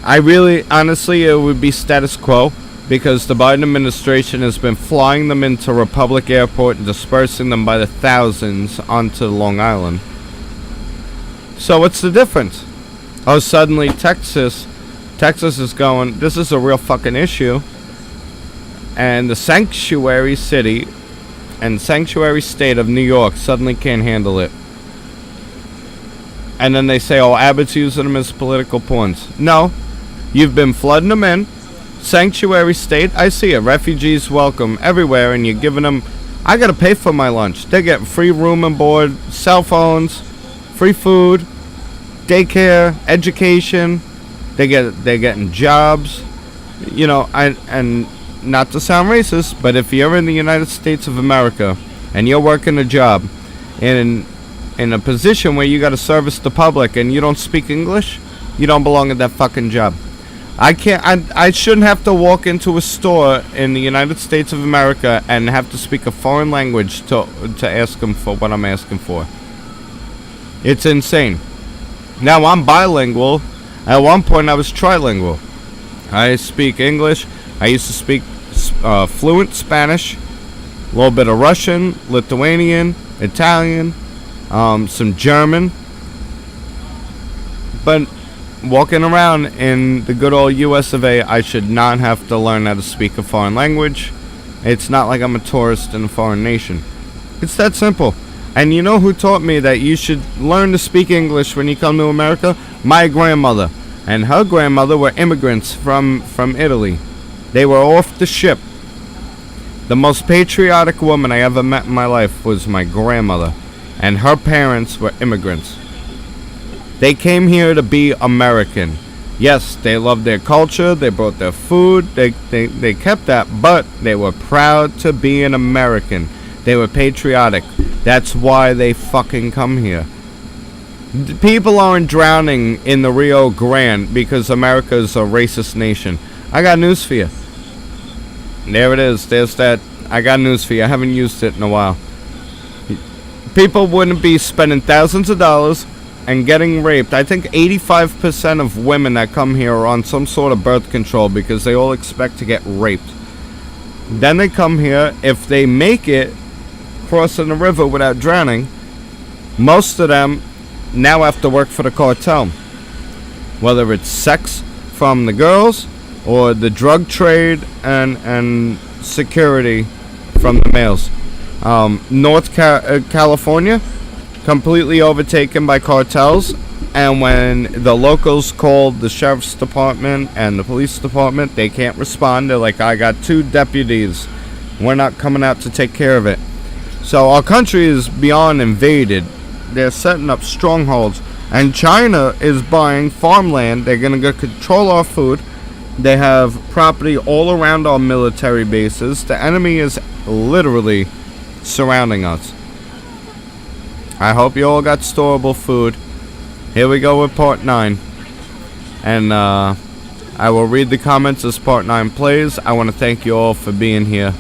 Honestly, it would be status quo, because the Biden administration has been flying them into Republic Airport and dispersing them by the thousands onto Long Island. So what's the difference? Oh, suddenly Texas Texas is going, this is a real fucking issue. And the sanctuary city and sanctuary state of New York suddenly can't handle it. And then they say, oh, Abbott's using them as political pawns. No, you've been flooding them in. Sanctuary state, I see it. Refugees welcome everywhere, and you're giving them... I gotta pay for my lunch. They're getting free room and board, cell phones, free food, daycare, education. They're getting jobs. You know, and not to sound racist, but if you're in the United States of America and you're working a job in a position where you gotta service the public and you don't speak English, you don't belong at that fucking job. I shouldn't have to walk into a store in the United States of America and have to speak a foreign language to ask them for what I'm asking for. It's insane. Now I'm bilingual. At one point I was trilingual. I speak English. I used to speak fluent Spanish, a little bit of Russian, Lithuanian, Italian, some German. But walking around in the good old US of A, I should not have to learn how to speak a foreign language. It's not like I'm a tourist in a foreign nation. It's that simple. And you know who taught me that you should learn to speak English when you come to America? My grandmother. And her grandmother were immigrants from Italy. They were off the ship. The most patriotic woman I ever met in my life was my grandmother. And her parents were immigrants. They came here to be American. Yes, they loved their culture, they brought their food, they kept that, but they were proud to be an American. They were patriotic. That's why they fucking come here. People aren't drowning in the Rio Grande because America is a racist nation. I got news for you. There it is. There's that. I got news for you. I haven't used it in a while. People wouldn't be spending thousands of dollars and getting raped. I think 85% of women that come here are on some sort of birth control because they all expect to get raped. Then they come here. If they make it crossing the river without drowning, most of them now have to work for the cartel. Whether it's sex from the girls or the drug trade and security from the males. North California, completely overtaken by cartels, and when the locals called the sheriff's department and the police department, they can't respond. They're like, I got 2 deputies. We're not coming out to take care of it. So our country is beyond invaded. They're setting up strongholds, and China is buying farmland. They're going to control our food. They have property all around our military bases. The enemy is literally surrounding us. I hope you all got storable food. Here we go with part 9. And I will read the comments as part 9 plays. I want to thank you all for being here.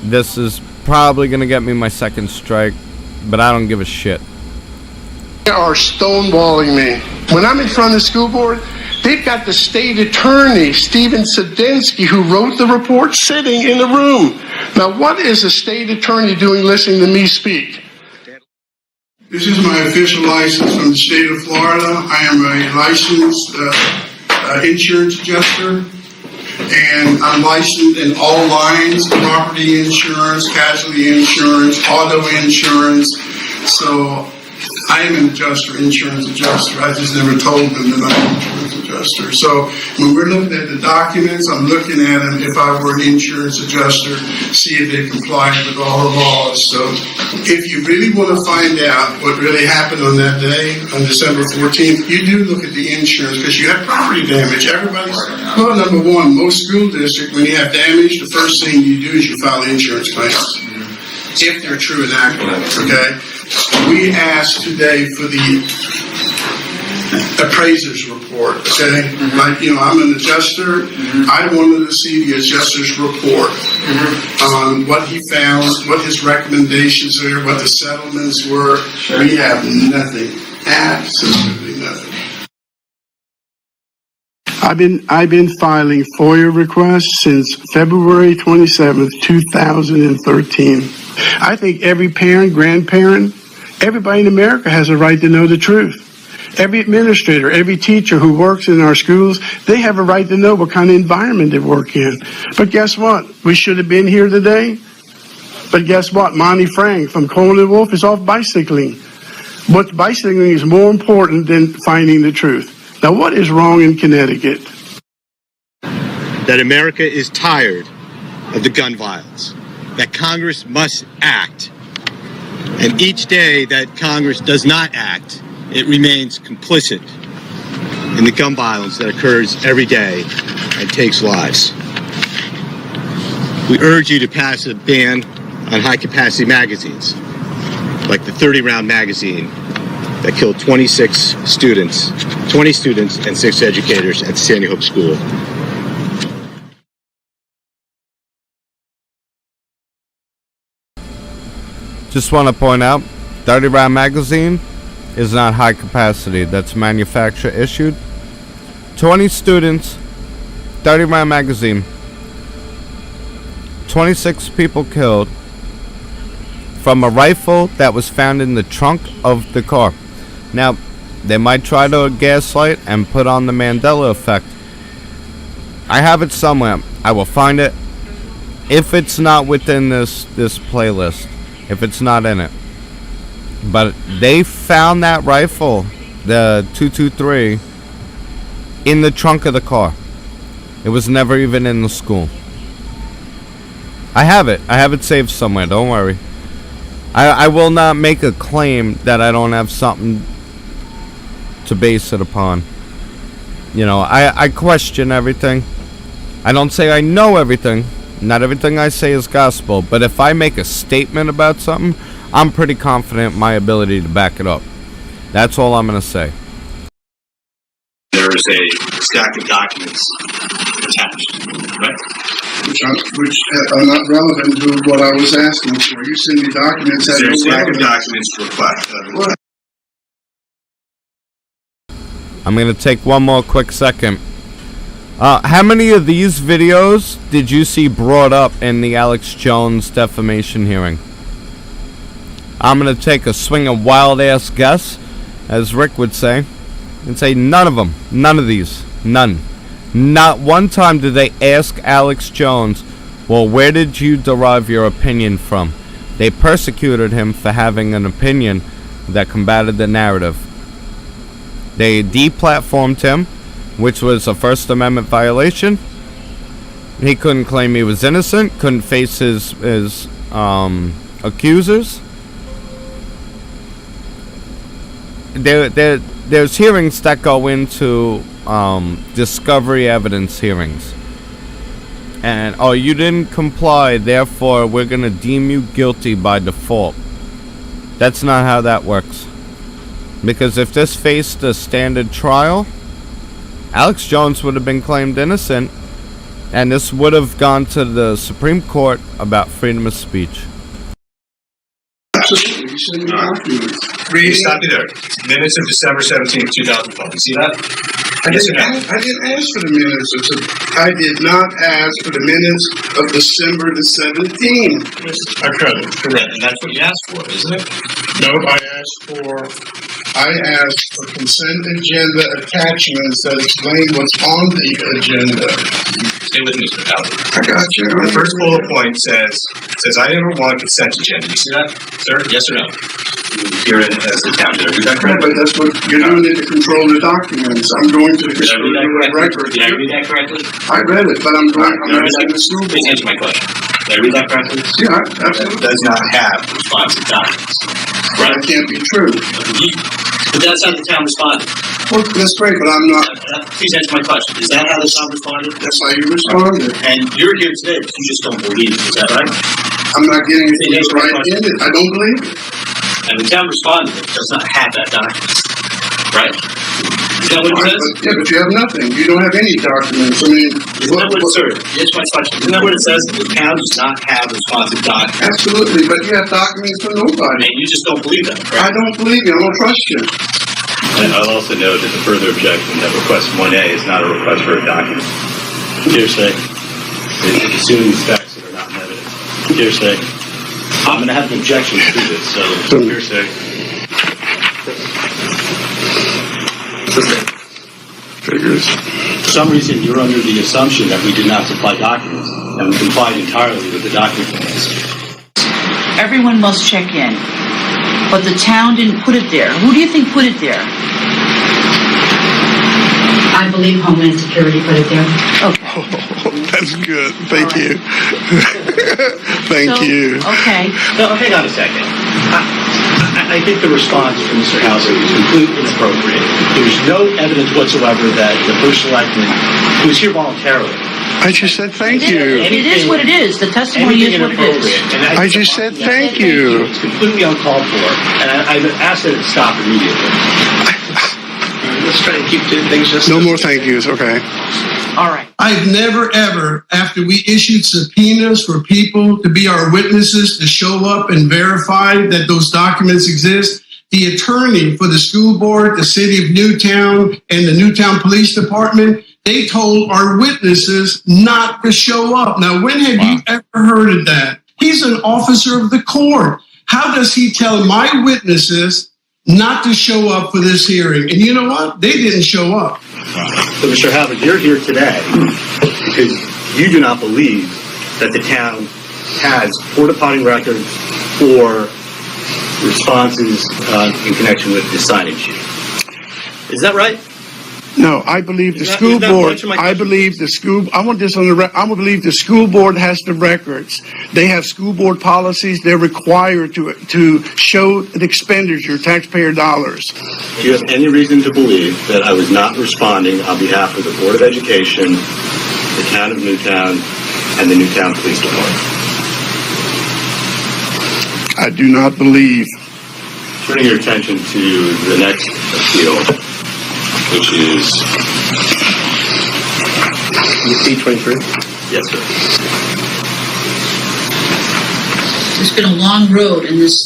This is probably going to get me my 2nd strike, but I don't give a shit. They are stonewalling me. When I'm in front of the school board, they've got the state attorney, Stephen Sadinsky, who wrote the report, sitting in the room. Now, what is a state attorney doing listening to me speak? This is my official license from the state of Florida. I am a licensed insurance adjuster, and I'm licensed in all lines: property insurance, casualty insurance, auto insurance. So I am an insurance adjuster. I just never told them that I'm an insurance adjuster. So when we're looking at the documents, I'm looking at them if I were an insurance adjuster, see if they comply with all the laws. So if you really want to find out what really happened on that day, on December 14th, you do look at the insurance because you have property damage. Everybody's, well, number one, most school districts, when you have damage, the first thing you do is you file insurance claims. If they're true and accurate, okay? We asked today for the appraiser's report, okay? Like, I'm an adjuster. I wanted to see the adjuster's report on what he found, what his recommendations are, what the settlements were. We have nothing, absolutely nothing. I've been filing FOIA requests since February 27th, 2013. I think every parent, grandparent, everybody in America has a right to know the truth. Every administrator, every teacher who works in our schools, they have a right to know what kind of environment they work in. But guess what? We should have been here today. But guess what? Monty Frank from Coleman and Wolf is off bicycling. But bicycling is more important than finding the truth. Now, what is wrong in Connecticut? That America is tired of the gun violence. That Congress must act. And each day that Congress does not act, it remains complicit in the gun violence that occurs every day and takes lives. We urge you to pass a ban on high-capacity magazines, like the 30-round magazine that killed 20 students and 6 educators at Sandy Hook School. Just want to point out, 30-round magazine is not high capacity. That's manufacturer issued. 20 students, 30-round magazine. 26 people killed from a rifle that was found in the trunk of the car. Now, they might try to gaslight and put on the Mandela effect. I have it somewhere. I will find it. If it's not within this playlist, if it's not in it. But they found that rifle, the .223, in the trunk of the car. It was never even in the school. I have it. I have it saved somewhere. Don't worry. I will not make a claim that I don't have something to base it upon. You know, I question everything. I don't say I know everything. Not everything I say is gospel. But if I make a statement about something, I'm pretty confident in my ability to back it up. That's all I'm going to say. There is a stack of documents attached, right? Which are not relevant to what I was asking for. You send me documents that There's a stack of documents to request. I'm going to take one more quick second. How many of these videos did you see brought up in the Alex Jones defamation hearing? I'm going to take a swing of wild-ass guess, as Rick would say, and say none of them. None of these. None. Not one time did they ask Alex Jones, well, where did you derive your opinion from? They persecuted him for having an opinion that combated the narrative. They deplatformed him, which was a First Amendment violation. He couldn't claim he was innocent, couldn't face his accusers. There's hearings that go into discovery evidence hearings. And, oh, you didn't comply, therefore we're going to deem you guilty by default. That's not how that works. Because if this faced a standard trial, Alex Jones would have been claimed innocent, and this would have gone to the Supreme Court about freedom of speech. Absolutely. You send me documents. Stop you there. Minutes of December 17th, 2012. You see that? I didn't ask for the minutes. I did not ask for the minutes of December the 17th. Correct. And that's what you asked for, isn't it? No, I asked for consent agenda attachments that explain what's on the agenda. Stay with me, Mr. Howard. I got you. The first bullet point says item number 1, consent agenda. You see that, sir? Yes or no? You're in as the town clerk. Is that correct? But that's what you're doing it to control the documents. I'm going to the record. Did I read that correctly? I read it, but I'm not in the school. Please answer my question. Did I read that correctly? Yeah, absolutely. It does not have responsive documents. Right? That can't be true. But that's how the town responded. Well, that's great, but I'm not. Please answer my question. Is that how the town responded? That's how you responded. And you're here today because you just don't believe it. Is that right? I'm not getting it right in it. I don't believe it. And the town responded does not have that document. Right? Is that what it says? Yeah, but you have nothing. You don't have any documents. I mean, isn't that what it says? Yes, my question. Isn't that what it says? The town does not have responsive documents. Absolutely, but you have documents for nobody. And you just don't believe that, right? I don't believe you. I don't trust you. And I'll also note as a further objection that request 1A is not a request for a document. Hearsay. It's assuming these facts that are not in evidence. Hearsay. I'm going to have an objection to this, so hearsay. Figures. For some reason, you're under the assumption that we did not supply documents, and we complied entirely with the document laws. Everyone must check in, but the town didn't put it there. Who do you think put it there? I believe Homeland Security put it there. Okay. Oh, that's good. Thank you. Thank you. Okay. No, hang on a second. I think the response from Mr. Hauser is completely inappropriate. There's no evidence whatsoever that the first selectman, who was here voluntarily, I just said thank you. It is what it is. The testimony is what it is. I just said thank you. It's completely uncalled for, and I've asked that it stop immediately. Let's try and keep things just... No more thank yous, okay. All right. I've never, ever, after we issued subpoenas for people to be our witnesses to show up and verify that those documents exist, the attorney for the school board, the city of Newtown, and the Newtown Police Department, they told our witnesses not to show up. Now, when have you ever heard of that? He's an officer of the court. How does he tell my witnesses not to show up for this hearing? And you know what? They didn't show up. So, Mr. Howard, you're here today because you do not believe that the town has porta potty records or responses in connection with the signage. Is that right? No, I believe the school board. I believe the school. I want this on the record. I believe the school board has the records. They have school board policies. They're required to show the expenditure, taxpayer dollars. Do you have any reason to believe that I was not responding on behalf of the Board of Education, the town of Newtown, and the Newtown Police Department? I do not believe. Turning your attention to the next appeal, which is D23. Yes, sir. It's been a long road, and it's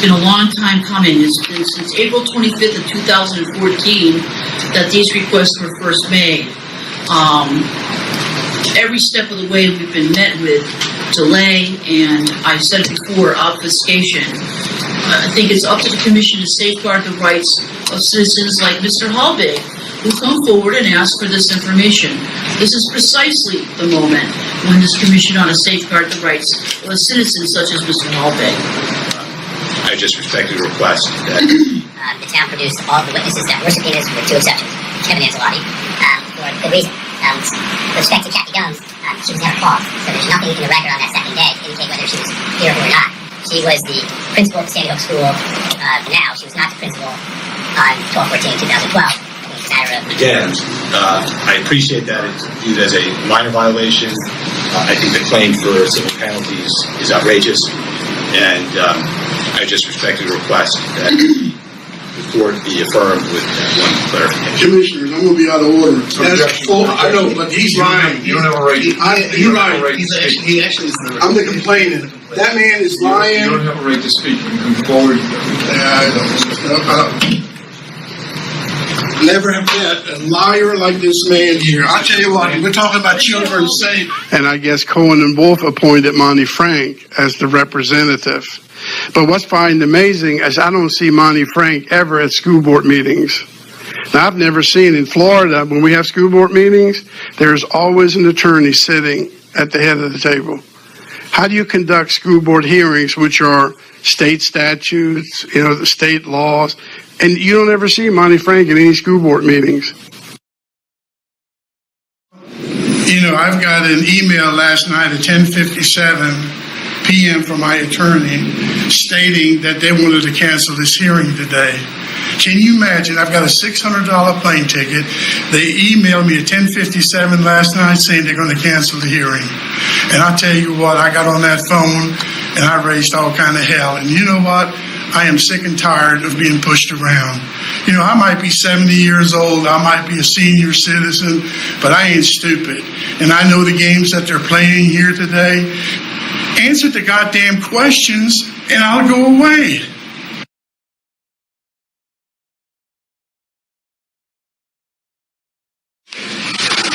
been a long time coming. It's been since April 25th of 2014 that these requests were first made. Every step of the way we've been met with delay and, I've said it before, obfuscation. I think it's up to the Commission to safeguard the rights of citizens like Mr. Halbig, who come forward and ask for this information. This is precisely the moment when this Commission ought to safeguard the rights of a citizen such as Mr. Halbig. I just respectfully request that the town produced all the witnesses that were subpoenas with two exceptions. Kevin Angelotti, for good reason. With respect to Kathy Gomes, she was never called, so there's nothing in the record on that second day to indicate whether she was here or not. She was the principal at the Sandy Hook School now. She was not the principal on 12/14/2012. Again, I appreciate that it's viewed as a minor violation. I think the claim for civil penalties is outrageous, and I just respectfully request that the court be affirmed with one clarification. Commissioners, I'm going to be out of order. I know, but he's lying. You don't have a right. You're right. He actually is the... I'm the complainant. That man is lying. You don't have a right to speak when you come forward. Yeah, I don't. Never have met a liar like this man here. I'll tell you what, we're talking about children safe. And I guess Cohen and Wolf appointed Monty Frank as the representative. But what's finding amazing is I don't see Monty Frank ever at school board meetings. Now, I've never seen in Florida, when we have school board meetings, there's always an attorney sitting at the head of the table. How do you conduct school board hearings, which are state statutes, the state laws, and you don't ever see Monty Frank in any school board meetings? I've got an email last night at 10:57 p.m. from my attorney stating that they wanted to cancel this hearing today. Can you imagine? I've got a $600 plane ticket. They emailed me at 10:57 last night saying they're going to cancel the hearing. And I tell you what, I got on that phone and I raised all kind of hell. And you know what? I am sick and tired of being pushed around. I might be 70 years old, I might be a senior citizen, but I ain't stupid. And I know the games that they're playing here today. Answer the goddamn questions and I'll go away.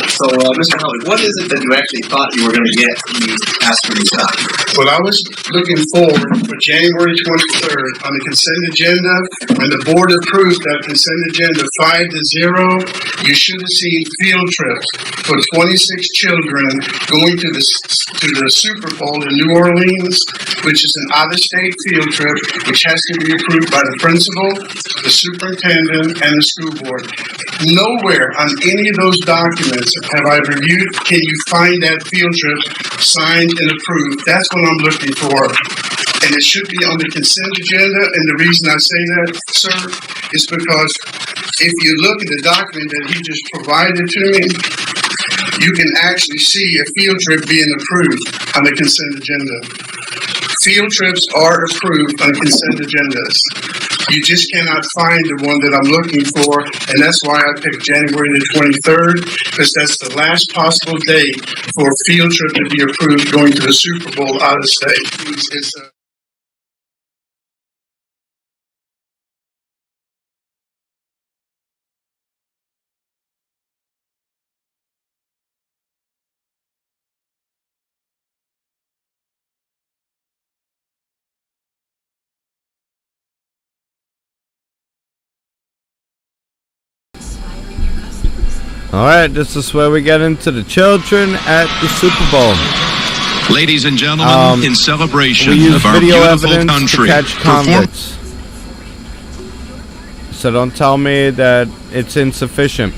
So Mr. Howard, what is it that you actually thought you were going to get when you asked for these documents? Well, I was looking forward for January 23rd on the consent agenda. When the board approved that consent agenda 5-0, you should have seen field trips for 26 children going to the Super Bowl in New Orleans, which is an out-of-state field trip, which has to be approved by the principal, the superintendent, and the school board. Nowhere on any of those documents have I reviewed, can you find that field trip signed and approved? That's what I'm looking for. And it should be on the consent agenda. And the reason I say that, sir, is because if you look at the document that he just provided to me, you can actually see a field trip being approved on the consent agenda. Field trips are approved on consent agendas. You just cannot find the one that I'm looking for, and that's why I picked January the 23rd, because that's the last possible date for a field trip to be approved going to the Super Bowl out of state. All right, this is where we get into the children at the Super Bowl. Ladies and gentlemen, in celebration we use of our video beautiful evidence country, to catch convicts. So don't tell me that it's insufficient.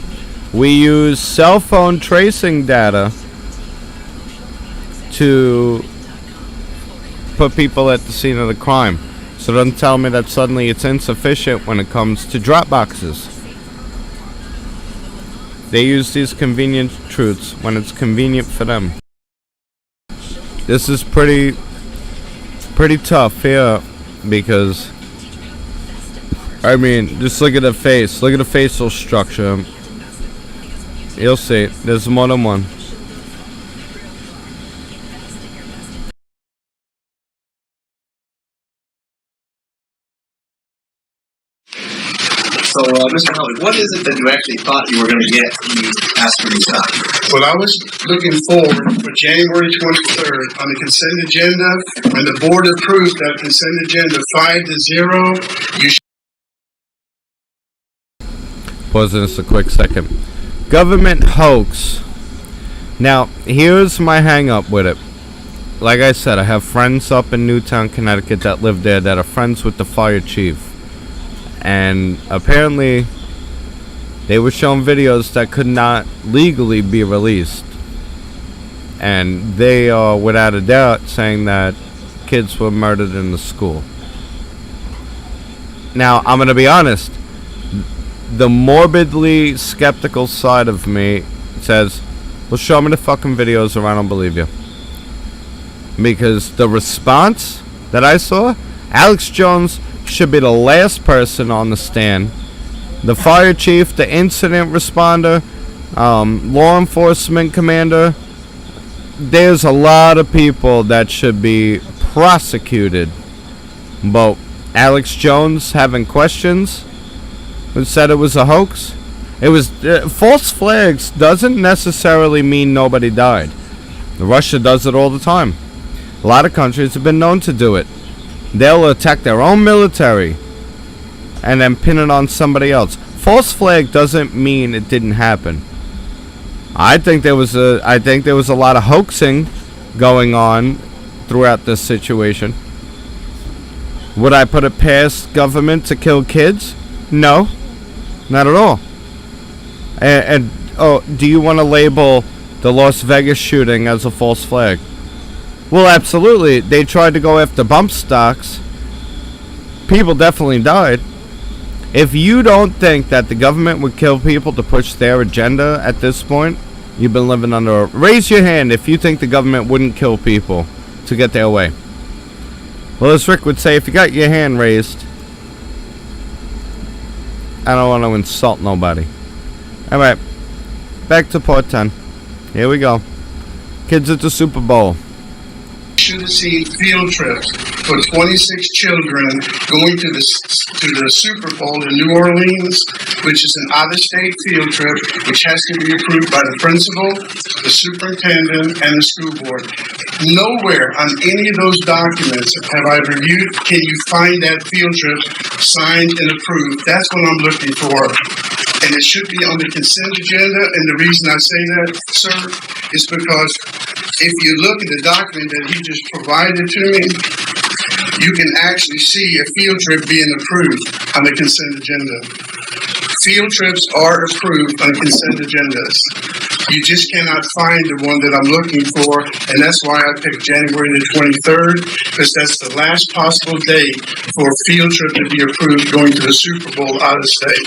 We use cell phone tracing data to put people at the scene of the crime. So don't tell me that suddenly it's insufficient when it comes to drop boxes. They use these convenient truths when it's convenient for them. This is pretty tough here, because I mean, just look at the face. Look at the facial structure. You'll see. There's more than one. So, Mr. Howard, what is it that you actually thought you were going to get when you asked for these documents? Well, I was looking forward for January 23rd on the consent agenda. When the board approved that consent agenda 5-0, you should... Pause this a quick second. Government hoax. Now, here's my hang up with it. Like I said, I have friends up in Newtown, Connecticut that live there that are friends with the fire chief. And apparently, they were shown videos that could not legally be released. And they are, without a doubt, saying that kids were murdered in the school. Now, I'm going to be honest. The morbidly skeptical side of me says, well, show me the fucking videos or I don't believe you. Because the response that I saw, Alex Jones should be the last person on the stand. The fire chief, the incident responder, law enforcement commander. There's a lot of people that should be prosecuted. But Alex Jones having questions who said it was a hoax. It was false flags doesn't necessarily mean nobody died. Russia does it all the time. A lot of countries have been known to do it. They'll attack their own military and then pin it on somebody else. False flag doesn't mean it didn't happen. I think there was a lot of hoaxing going on throughout this situation. Would I put it past government to kill kids? No, not at all. And do you want to label the Las Vegas shooting as a false flag? Well, absolutely. They tried to go after bump stocks. People definitely died. If you don't think that the government would kill people to push their agenda at this point, you've been living under a... Raise your hand if you think the government wouldn't kill people to get their way. Well, as Rick would say, if you got your hand raised, I don't want to insult nobody. Alright, back to part 10. Here we go. Kids at the Super Bowl. should have seen field trips for 26 children going to the Super Bowl in New Orleans, which is an out-of-state field trip, which has to be approved by the principal, the superintendent, and the school board. Nowhere on any of those documents have I reviewed, can you find that field trip signed and approved? That's what I'm looking for. And it should be on the consent agenda. And the reason I say that, sir, is because if you look at the document that he just provided to me, you can actually see a field trip being approved on the consent agenda. Field trips are approved on consent agendas. You just cannot find the one that I'm looking for, and that's why I picked January the 23rd, because that's the last possible date for a field trip to be approved going to the Super Bowl out of state.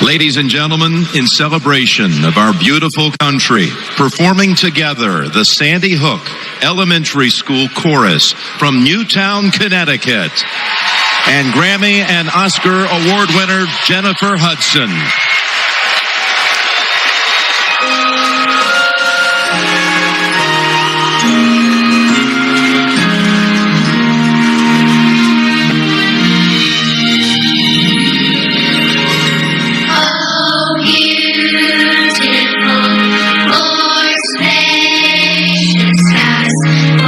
Ladies and gentlemen, in celebration of our beautiful country, performing together the Sandy Hook Elementary School Chorus from Newtown, Connecticut, and Grammy and Oscar Award winner Jennifer Hudson. For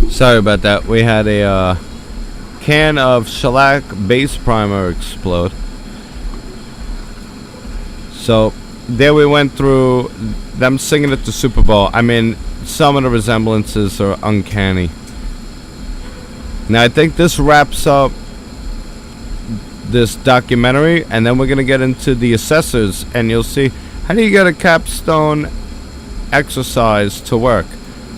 Sorry about that. We had a can of shellac base primer explode. So there we went through them singing at the Super Bowl. I mean, some of the resemblances are uncanny. Now I think this wraps up this documentary, and then we're going to get into the assessors, and you'll see how do you get a capstone exercise to work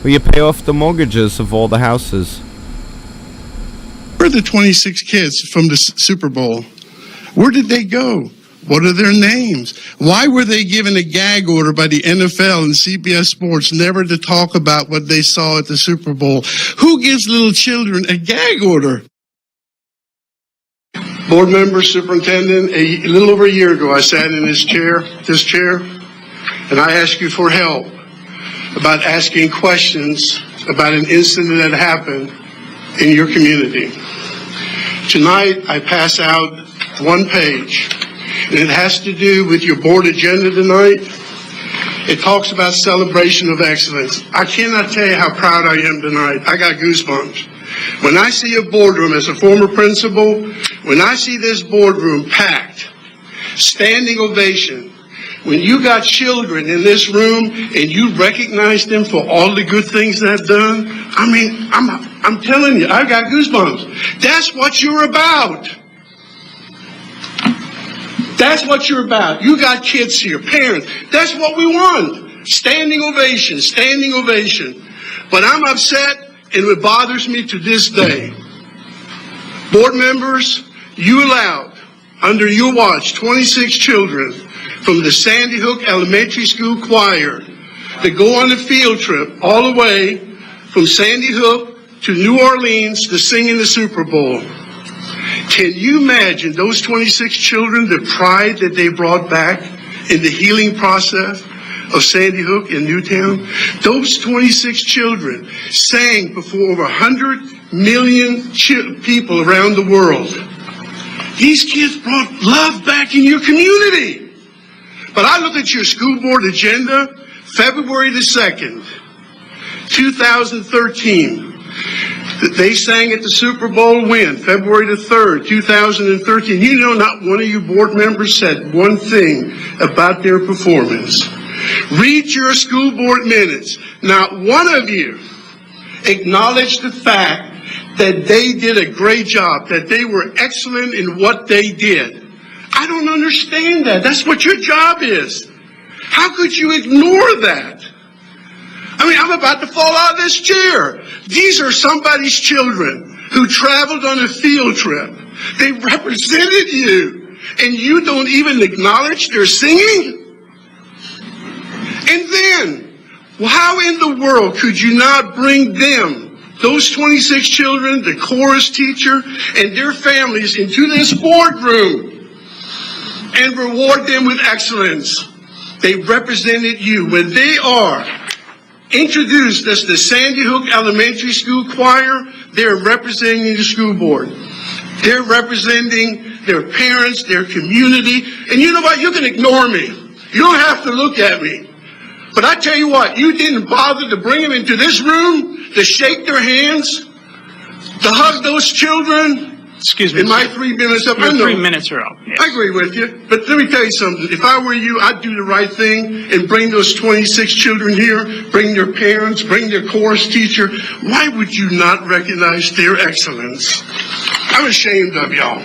where you pay off the mortgages of all the houses. Where are the 26 kids from the Super Bowl? Where did they go? What are their names? Why were they given a gag order by the NFL and CBS Sports never to talk about what they saw at the Super Bowl? Who gives little children a gag order? Board member, superintendent, a little over a year ago, I sat in this chair, and I asked you for help about asking questions about an incident that happened in your community. Tonight, I pass out one page, and it has to do with your board agenda tonight. It talks about celebration of excellence. I cannot tell you how proud I am tonight. I got goosebumps. When I see a boardroom as a former principal, when I see this boardroom packed, standing ovation, when you got children in this room and you recognize them for all the good things they've done, I mean, I'm telling you, I got goosebumps. That's what you're about. That's what you're about. You got kids here, parents. That's what we want. Standing ovation, standing ovation. But I'm upset, and it bothers me to this day. Board members, you allowed, under your watch, 26 children from the Sandy Hook Elementary School choir to go on a field trip all the way from Sandy Hook to New Orleans to sing in the Super Bowl. Can you imagine those 26 children, the pride that they brought back in the healing process of Sandy Hook and Newtown? Those 26 children sang before over 100 million people around the world. These kids brought love back in your community. But I looked at your school board agenda, February the 2nd, 2013. They sang at the Super Bowl when? February the 3rd, 2013. You know, not one of you board members said one thing about their performance. Read your school board minutes. Not one of you acknowledged the fact that they did a great job, that they were excellent in what they did. I don't understand that. That's what your job is. How could you ignore that? I mean, I'm about to fall out of this chair. These are somebody's children who traveled on a field trip. They represented you, and you don't even acknowledge their singing? And then, how in the world could you not bring them, those 26 children, the chorus teacher, and their families into this boardroom and reward them with excellence? They represented you. When they are introduced as the Sandy Hook Elementary School Choir, they're representing the school board. They're representing their parents, their community. And you know what? You can ignore me. You don't have to look at me. But I tell you what, you didn't bother to bring them into this room, to shake their hands, to hug those children. Excuse me. In my 3 minutes up, Your 3 minutes are up. Yes. I agree with you. But let me tell you something. If I were you, I'd do the right thing and bring those 26 children here, bring their parents, bring their chorus teacher. Why would you not recognize their excellence? I'm ashamed of y'all.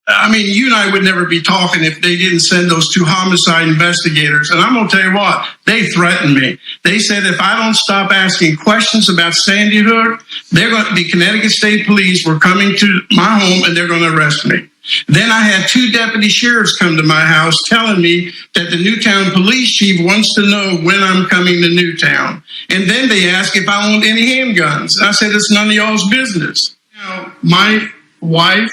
I mean, you and I would never be talking if they didn't send those 2 homicide investigators. And I'm going to tell you what, they threatened me. They said if I don't stop asking questions about Sandy Hook, the Connecticut State Police were coming to my home and they're going to arrest me. Then I had 2 deputy sheriffs come to my house telling me that the Newtown police chief wants to know when I'm coming to Newtown. And then they asked if I owned any handguns. I said, it's none of y'all's business. Now, my wife,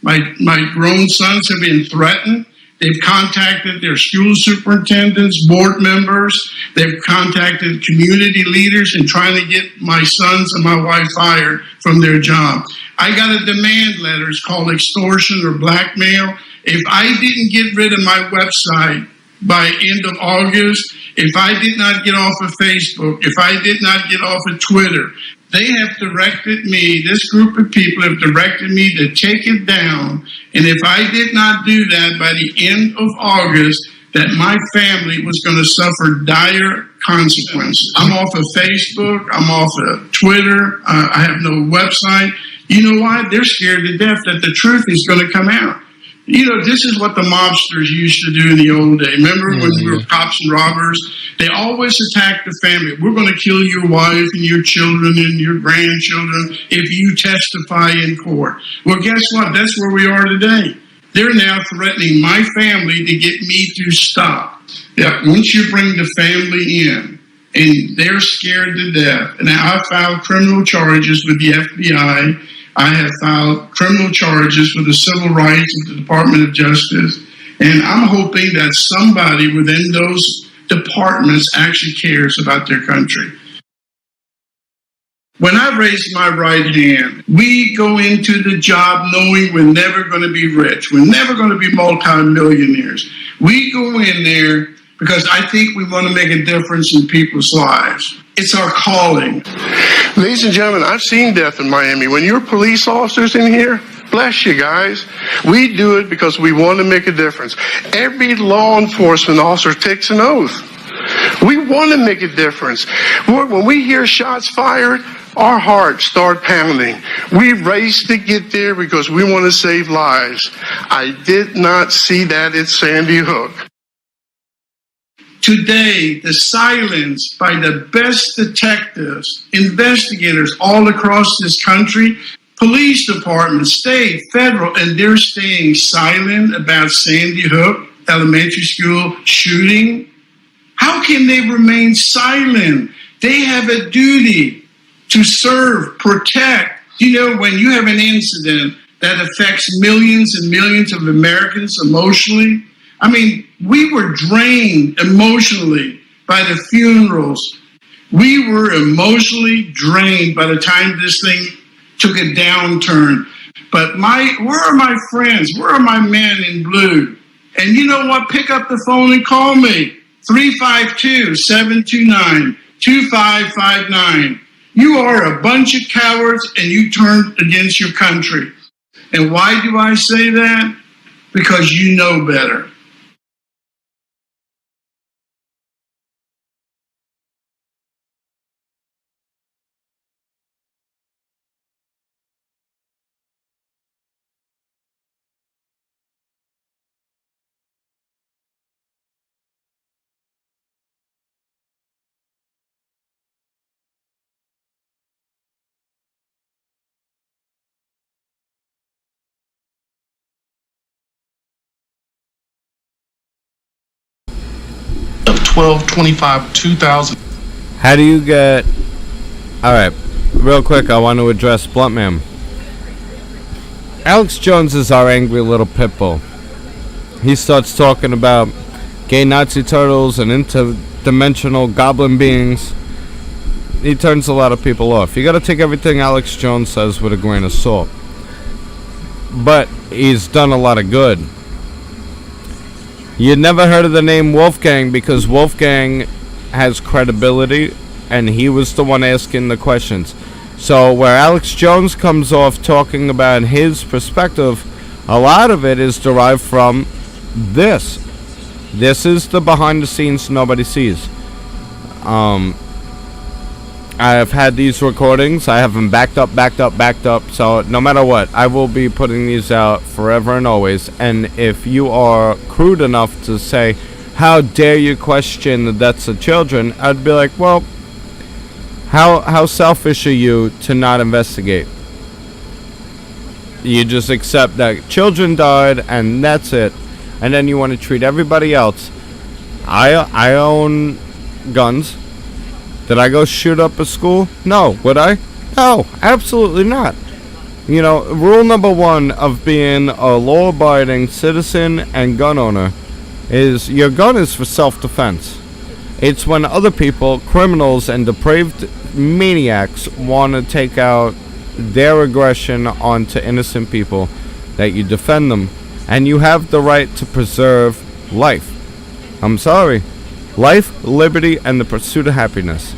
my grown sons have been threatened. They've contacted their school superintendents, board members. They've contacted community leaders in trying to get my sons and my wife fired from their job. I got a demand letter. It's called extortion or blackmail. If I didn't get rid of my website by end of August, if I did not get off of Facebook, if I did not get off of Twitter, they have directed me, this group of people have directed me to take it down. And if I did not do that by the end of August, that my family was going to suffer dire consequences. I'm off of Facebook. I'm off of Twitter. I have no website. You know why? They're scared to death that the truth is going to come out. You know, this is what the mobsters used to do in the old day. Remember when we were cops and robbers? They always attacked the family. We're going to kill your wife and your children and your grandchildren if you testify in court. Well, guess what? That's where we are today. They're now threatening my family to get me to stop. Yeah, once you bring the family in, and they're scared to death. And I filed criminal charges with the FBI. I have filed criminal charges for the civil rights of the Department of Justice. And I'm hoping that somebody within those departments actually cares about their country. When I raise my right hand, we go into the job knowing we're never going to be rich. We're never going to be multimillionaires. We go in there because I think we want to make a difference in people's lives. It's our calling. Ladies and gentlemen, I've seen death in Miami. When you're police officers in here, bless you guys. We do it because we want to make a difference. Every law enforcement officer takes an oath. We want to make a difference. When we hear shots fired, our hearts start pounding. We race to get there because we want to save lives. I did not see that at Sandy Hook. Today, the silence by the best detectives, investigators all across this country, police departments, state, federal, and they're staying silent about Sandy Hook elementary school shooting. How can they remain silent? They have a duty to serve, protect. You know, when you have an incident that affects millions and millions of Americans emotionally, I mean, we were drained emotionally by the funerals. We were emotionally drained by the time this thing took a downturn. But where are my friends? Where are my men in blue? And you know what? Pick up the phone and call me. 352-729-2559. You are a bunch of cowards and you turned against your country. And why do I say that? Because you know better. Of 12/25/2000. How do you get... Alright, real quick, I want to address Blunt Man. Alex Jones is our angry little pit bull. He starts talking about gay Nazi turtles and interdimensional goblin beings. He turns a lot of people off. You gotta take everything Alex Jones says with a grain of salt. But he's done a lot of good. You never heard of the name Wolfgang because Wolfgang has credibility and he was the one asking the questions. So where Alex Jones comes off talking about his perspective, a lot of it is derived from this. This is the behind the scenes nobody sees. I have had these recordings. I have them backed up. So no matter what, I will be putting these out forever and always. And if you are crude enough to say, how dare you question the deaths of children, I'd be like, well, how selfish are you to not investigate? You just accept that children died and that's it. And then you want to treat everybody else. I own guns. Did I go shoot up a school? No. Would I? No, absolutely not. You know, rule number one of being a law-abiding citizen and gun owner is your gun is for self-defense. It's when other people, criminals and depraved maniacs, want to take out their aggression onto innocent people that you defend them. And you have the right to preserve life. I'm sorry. Life, liberty, and the pursuit of happiness.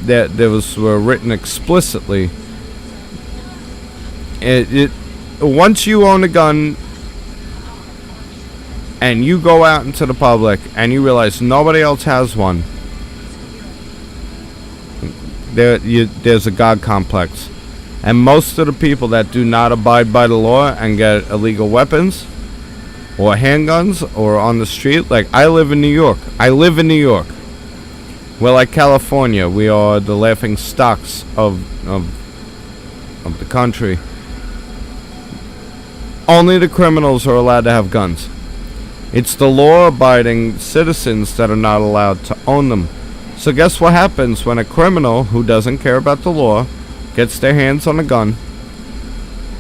Were written explicitly. Once you own a gun and you go out into the public and you realize nobody else has one, there's a God complex. And most of the people that do not abide by the law and get illegal weapons or handguns or on the street, like I live in New York. We're like California. We are the laughing stocks of the country. Only the criminals are allowed to have guns. It's the law-abiding citizens that are not allowed to own them. So guess what happens when a criminal who doesn't care about the law gets their hands on a gun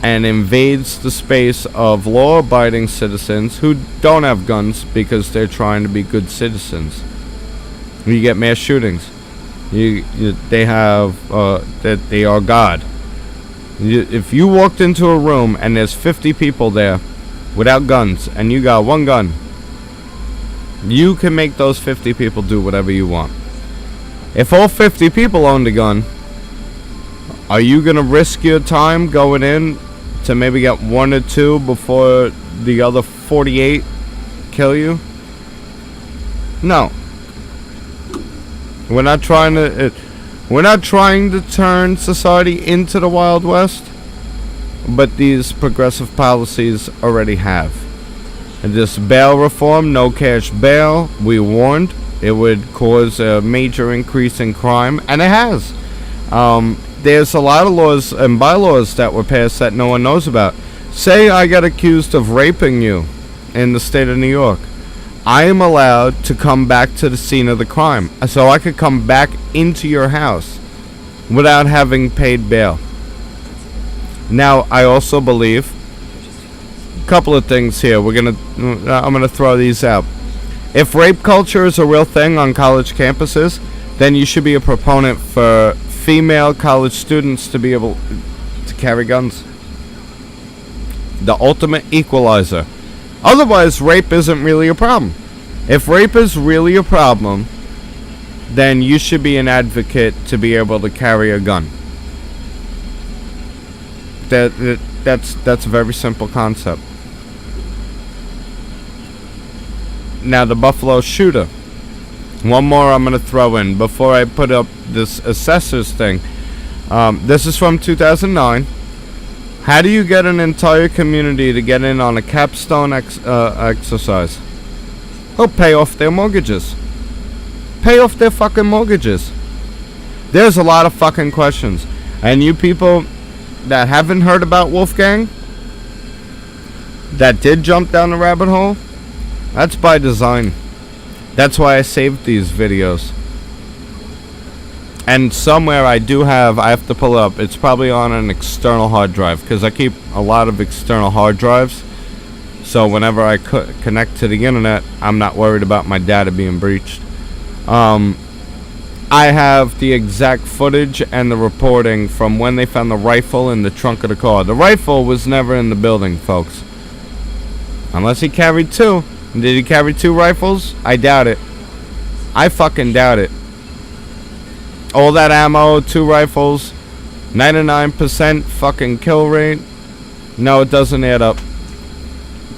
and invades the space of law-abiding citizens who don't have guns because they're trying to be good citizens? You get mass shootings. They are God. If you walked into a room and there's 50 people there without guns and you got one gun, you can make those 50 people do whatever you want. If all 50 people owned a gun, are you going to risk your time going in to maybe get one or two before the other 48 kill you? No. We're not trying to turn society into the Wild West, but these progressive policies already have. And this bail reform, no cash bail, we warned it would cause a major increase in crime, and it has. There's a lot of laws and bylaws that were passed that no one knows about. Say I got accused of raping you in the state of New York. I am allowed to come back to the scene of the crime. So I could come back into your house without having paid bail. Now, I also believe a couple of things here. I'm gonna throw these out. If rape culture is a real thing on college campuses, then you should be a proponent for female college students to be able to carry guns. The ultimate equalizer. Otherwise, rape isn't really a problem. If rape is really a problem, then you should be an advocate to be able to carry a gun. That's a very simple concept. Now, the Buffalo shooter. One more I'm going to throw in before I put up this assessors thing. This is from 2009. How do you get an entire community to get in on a capstone exercise? Oh, pay off their mortgages. Pay off their fucking mortgages. There's a lot of fucking questions. And you people that haven't heard about Wolfgang, that did jump down the rabbit hole, that's by design. That's why I saved these videos. And somewhere I have to pull it up. It's probably on an external hard drive, because I keep a lot of external hard drives. So whenever I connect to the internet, I'm not worried about my data being breached. I have the exact footage and the reporting from when they found the rifle in the trunk of the car. The rifle was never in the building, folks. Unless he carried two. Did he carry two rifles? I doubt it. I fucking doubt it. All that ammo, two rifles, 99% fucking kill rate. No, it doesn't add up.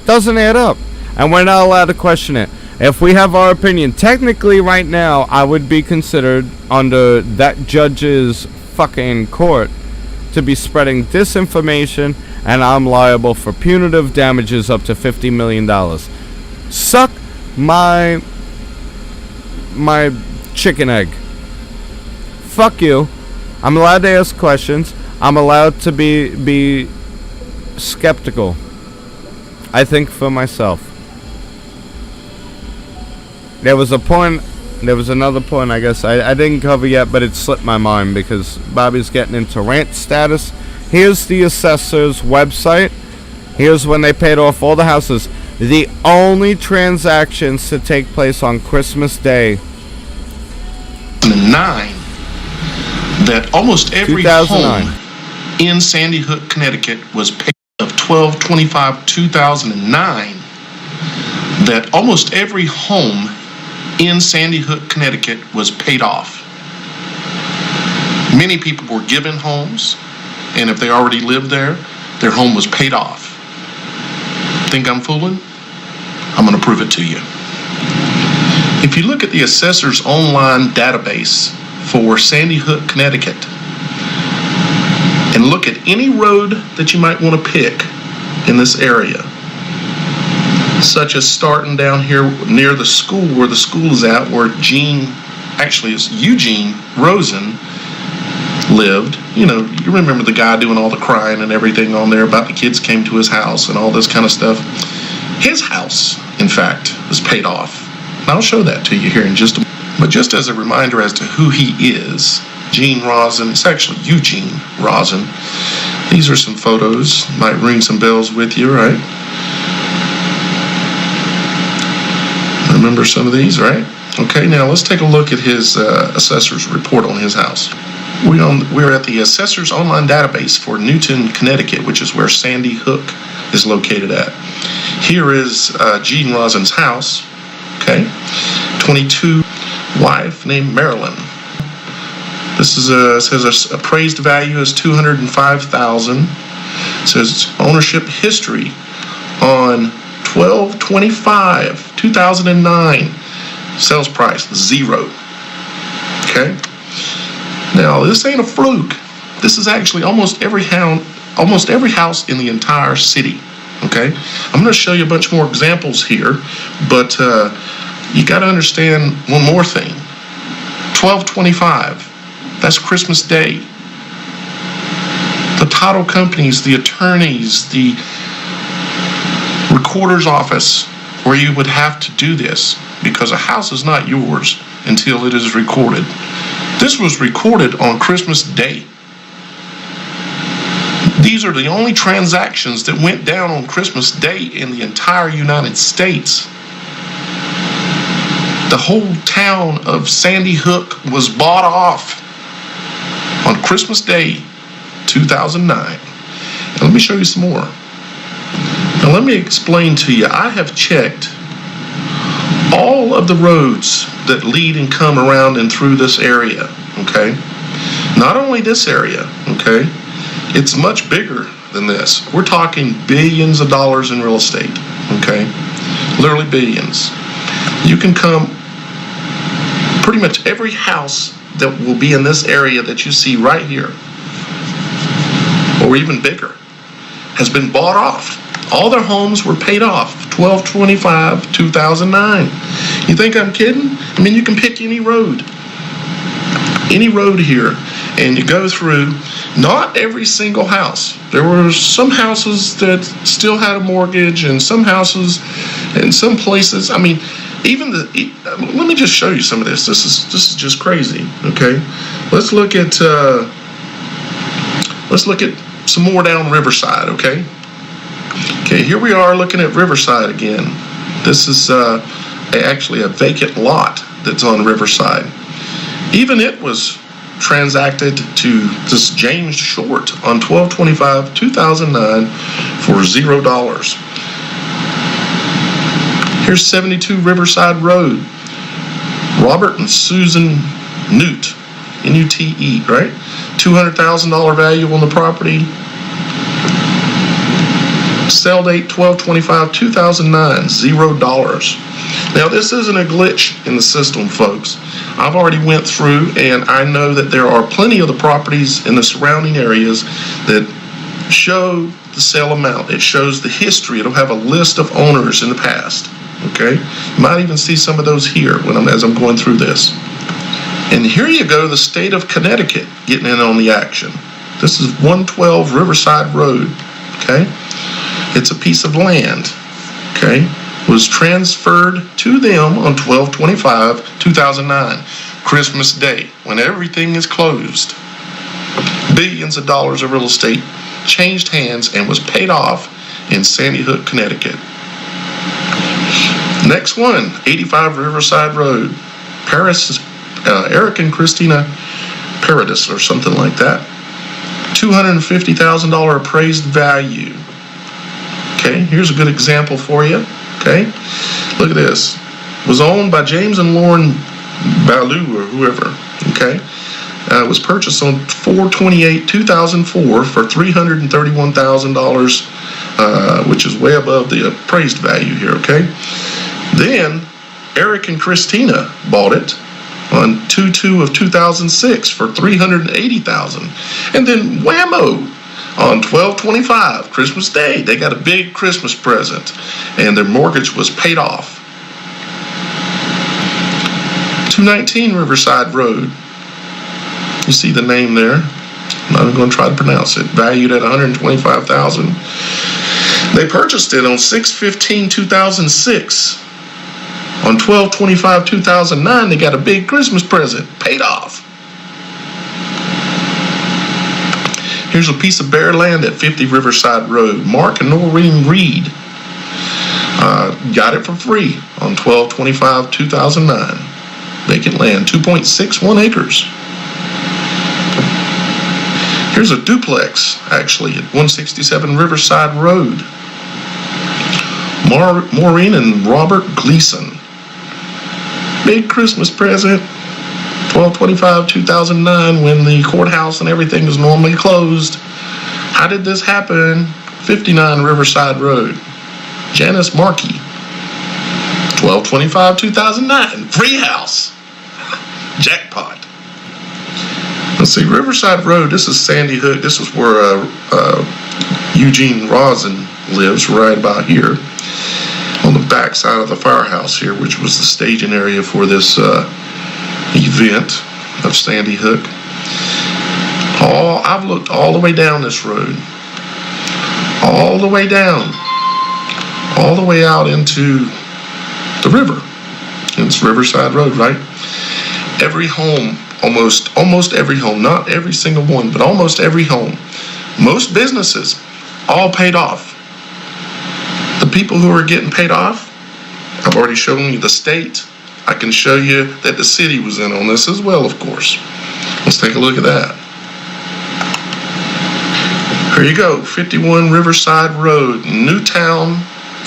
Doesn't add up. And we're not allowed to question it. If we have our opinion, technically right now, I would be considered under that judge's fucking court to be spreading disinformation, and I'm liable for punitive damages up to $50 million. Suck my chicken egg. Fuck you. I'm allowed to ask questions. I'm allowed to be skeptical. I think for myself. There was another point I guess I didn't cover yet, but it slipped my mind because Bobby's getting into rant status. Here's the assessor's website. Here's when they paid off all the houses. The only transactions to take place on Christmas Day. 2009, that almost every 2009. home in Sandy Hook, Connecticut was paid of 12/25/2009. That almost every home in Sandy Hook, Connecticut was paid off. Many people were given homes, and if they already lived there, their home was paid off. Think I'm fooling? I'm going to prove it to you. If you look at the assessor's online database for Sandy Hook, Connecticut, and look at any road that you might want to pick in this area, such as starting down here near the school, where the school is at, where Eugene Rosen lived. You know, you remember the guy doing all the crying and everything on there about the kids came to his house and all this kind of stuff. His house, in fact, was paid off. And I'll show that to you here in just a moment. But just as a reminder as to who he is, Gene Rosen, it's actually Eugene Rosen. These are some photos, might ring some bells with you, right? Remember some of these, right? Okay, now let's take a look at his assessor's report on his house. We're at the assessor's online database for Newton, Connecticut, which is where Sandy Hook is located at. Here is Gene Rosen's house, okay? 22, wife named Marilyn. This is says appraised value is $205,000. Says ownership history on 12/25/2009. Sales price 0. Okay. Now this ain't a fluke. This is actually almost every house in the entire city. Okay. I'm going to show you a bunch more examples here, but you got to understand one more thing. 12/25. That's Christmas Day. The title companies, the attorneys, the recorder's office, where you would have to do this, because a house is not yours until it is recorded. This was recorded on Christmas Day. These are the only transactions that went down on Christmas Day in the entire United States. The whole town of Sandy Hook was bought off on Christmas Day, 2009. And let me show you some more. Now let me explain to you, I have checked all of the roads that lead and come around and through this area, okay? Not only this area, okay? It's much bigger than this. We're talking billions of dollars in real estate, okay? Literally billions. You can come, pretty much every house that will be in this area that you see right here, or even bigger, has been bought off. All their homes were paid off 12/25/2009. You think I'm kidding? I mean, you can pick any road here, and you go through. Not every single house. There were some houses that still had a mortgage, and some houses, and some places. I mean, let me just show you some of this. This is just crazy. Okay, let's look at some more down Riverside. Okay, here we are looking at Riverside again. This is actually a vacant lot that's on Riverside. Even it was transacted to this James Short on 12/25/2009 for $0. Here's 72 Riverside Road. Robert and Susan Nute, N-U-T-E, right? $200,000 value on the property. Sale date 12/25/2009, $0. Now this isn't a glitch in the system, folks. I've already went through, and I know that there are plenty of the properties in the surrounding areas that show the sale amount. It shows the history. It'll have a list of owners in the past. Okay, you might even see some of those here as I'm going through this. And here you go, the state of Connecticut getting in on the action. This is 112 Riverside Road. Okay, it's a piece of land. Okay, was transferred to them on 12/25/2009, Christmas Day, when everything is closed. Billions of dollars of real estate changed hands and was paid off in Sandy Hook, Connecticut. Next one, 85 Riverside Road. Eric and Christina Paradis or something like that. $250,000 appraised value. Okay, here's a good example for you. Okay, look at this. Was owned by James and Lauren Ballou or whoever. Okay, it was purchased on 4/28/2004 for $331,000, which is way above the appraised value here. Okay, then Eric and Christina bought it on 2/2/2006 for $380,000, and then whammo, on 12/25 Christmas Day they got a big Christmas present, and their mortgage was paid off. 219 Riverside Road. You see the name there. I'm not even going to try to pronounce it. Valued at $125,000. They purchased it on 6/15/2006. On 12/25/2009, they got a big Christmas present, paid off. Here's a piece of bare land at 50 Riverside Road. Mark and Noreen Reed got it for free on 12/25/2009. Vacant land, 2.61 acres. Here's a duplex, actually, at 167 Riverside Road. Maureen and Robert Gleason. Big Christmas present, 12/25/2009, when the courthouse and everything is normally closed. How did this happen? 59 Riverside Road. Janice Markey. 12/25/2009. Free house. Jackpot. Let's see, Riverside Road, this is Sandy Hook. This is where Eugene Rosin lives, right about here. On the back side of the firehouse here, which was the staging area for this event of Sandy Hook. I've looked all the way down this road. All the way down. All the way out into the river. It's Riverside Road, right? Every home, almost every home, not every single one, but almost every home. Most businesses, all paid off. The people who are getting paid off, I've already shown you the state. I can show you that the city was in on this as well, of course. Let's take a look at that. Here you go, 51 Riverside Road, Newtown,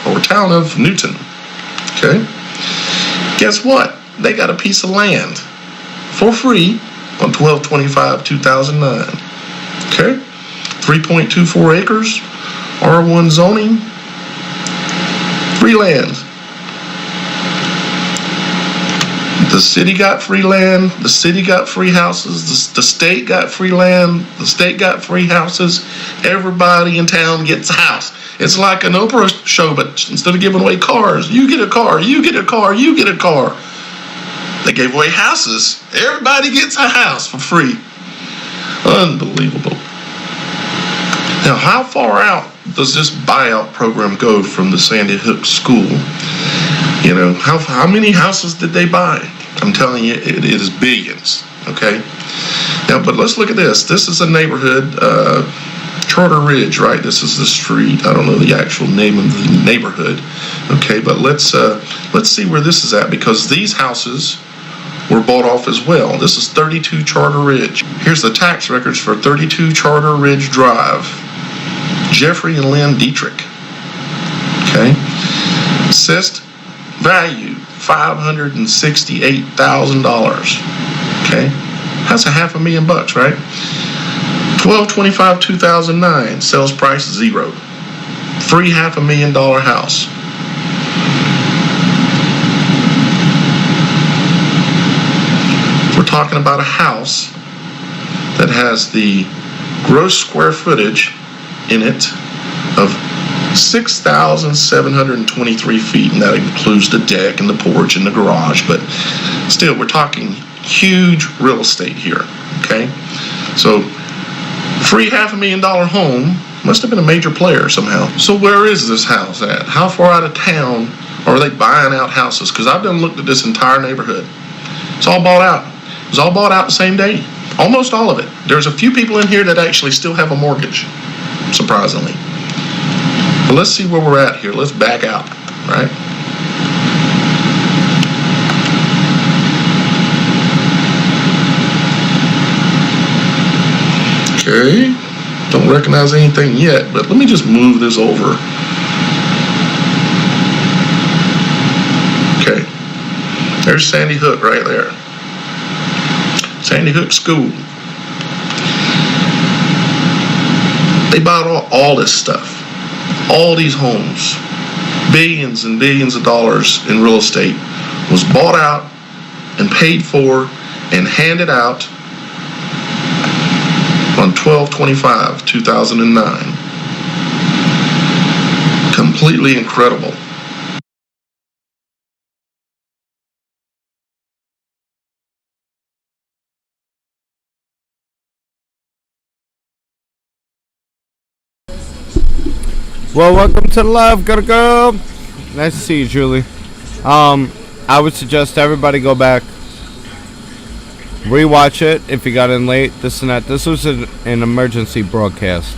or town of Newton. Okay? Guess what? They got a piece of land for free on 12/25/2009. Okay? 3.24 acres, R1 zoning, free land. The city got free land, the city got free houses, the state got free land, the state got free houses. Everybody in town gets a house. It's like an Oprah show, but instead of giving away cars, you get a car, you get a car, you get a car. They gave away houses. Everybody gets a house for free. Unbelievable. Now, how far out does this buyout program go from the Sandy Hook school? You know, how many houses did they buy? I'm telling you, it is billions, okay? Now, but let's look at this. This is a neighborhood, Charter Ridge, right? This is the street. I don't know the actual name of the neighborhood, okay? But let's see where this is at, because these houses were bought off as well. This is 32 Charter Ridge. Here's the tax records for 32 Charter Ridge Drive. Jeffrey and Lynn Dietrich. Okay. Assessed value $568,000. Okay. That's $500,000, right? 12/25/2009. Sales price $0. Free $500,000 house. We're talking about a house that has the gross square footage in it of 6,723 feet, and that includes the deck and the porch and the garage, but still, we're talking huge real estate here, okay? So, free $500,000 home must have been a major player somehow. So where is this house at? How far out of town are they buying out houses? Because I've done looked at this entire neighborhood. It's all bought out. It was all bought out the same day. Almost all of it. There's a few people in here that actually still have a mortgage. surprisingly. But let's see where we're at here. Let's back out, right? Okay, don't recognize anything yet, but let me just move this over. Okay, there's Sandy Hook right there. Sandy Hook School. They bought all this stuff, all these homes, billions and billions of dollars in real estate was bought out and paid for and handed out on 12/25/2009. Completely incredible. Well, welcome to the live. Gotta go. Nice to see you, Julie. I would suggest everybody go back, rewatch it if you got in late, this and that. This was an emergency broadcast.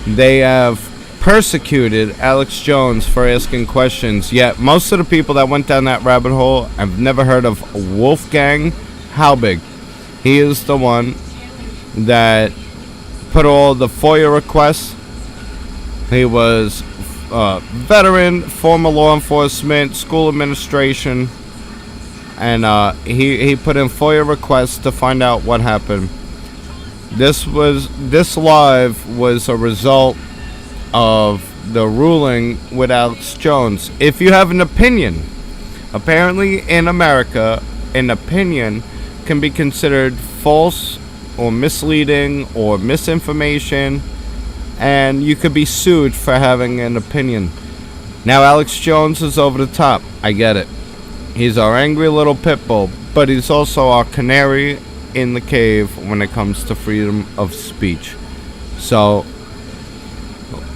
They have persecuted Alex Jones for asking questions, yet most of the people that went down that rabbit hole, I've never heard of Wolfgang Halbig. He is the one that put all the FOIA requests. He was veteran, former law enforcement, school administration, and he put in FOIA requests to find out what happened. This live was a result of the ruling with Alex Jones. If you have an opinion, apparently in America, an opinion can be considered false or misleading or misinformation, and you could be sued for having an opinion. Now Alex Jones is over the top. I get it. He's our angry little pit bull, but he's also our canary in the cave when it comes to freedom of speech. So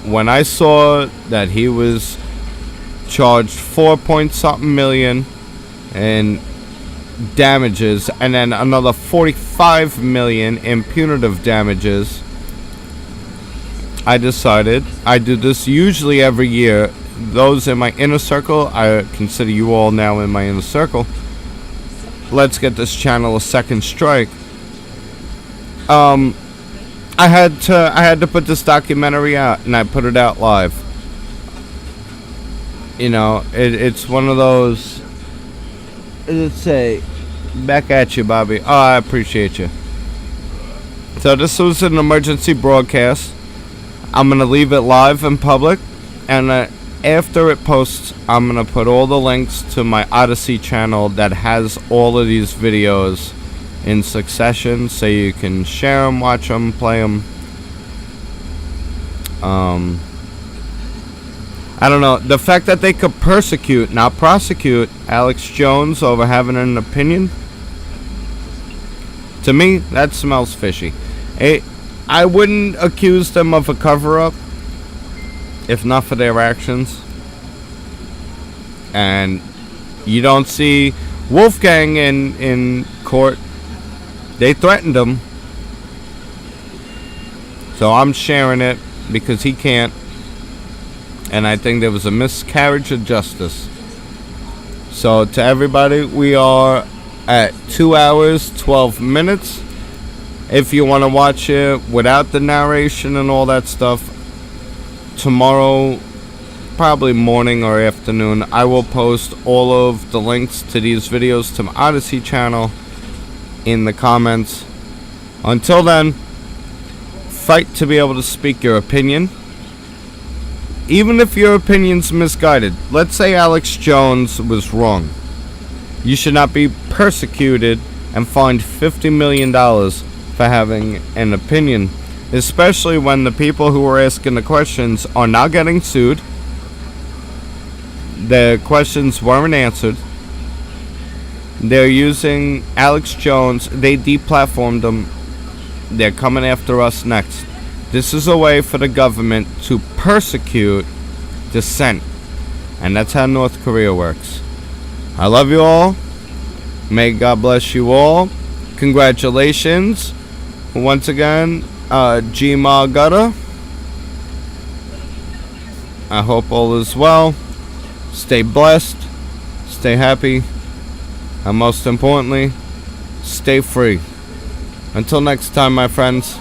when I saw that he was charged 4-point-something million in damages and then another 45 million in punitive damages, I decided, I do this usually every year. Those in my inner circle, I consider you all now in my inner circle. Let's get this channel a second strike. I had to put this documentary out, and I put it out live. You know, it's one of those. Let's say, back at you, Bobby. Oh, I appreciate you. So this was an emergency broadcast. I'm going to leave it live in public, and after it posts, I'm going to put all the links to my Odyssey channel that has all of these videos in succession, so you can share them, watch them, play them. I don't know, the fact that they could persecute, not prosecute, Alex Jones over having an opinion, to me, that smells fishy. I wouldn't accuse them of a cover-up if not for their actions. And you don't see Wolfgang in court. They threatened him. So I'm sharing it because he can't. And I think there was a miscarriage of justice. So to everybody, we are at 2 hours, 12 minutes. If you want to watch it without the narration and all that stuff, tomorrow, probably morning or afternoon, I will post all of the links to these videos to my Odyssey channel in the comments. Until then, fight to be able to speak your opinion. Even if your opinion's misguided. Let's say Alex Jones was wrong. You should not be persecuted and fined $50 million for having an opinion, especially when the people who were asking the questions are now getting sued. The questions weren't answered. They're using Alex Jones. They deplatformed him. They're coming after us next. This is a way for the government to persecute dissent, and that's how North Korea works. I love you all. May God bless you all. Congratulations once again, Gma Gutta. I hope all is well. Stay blessed, stay happy, and most importantly, stay free. Until next time, my friends.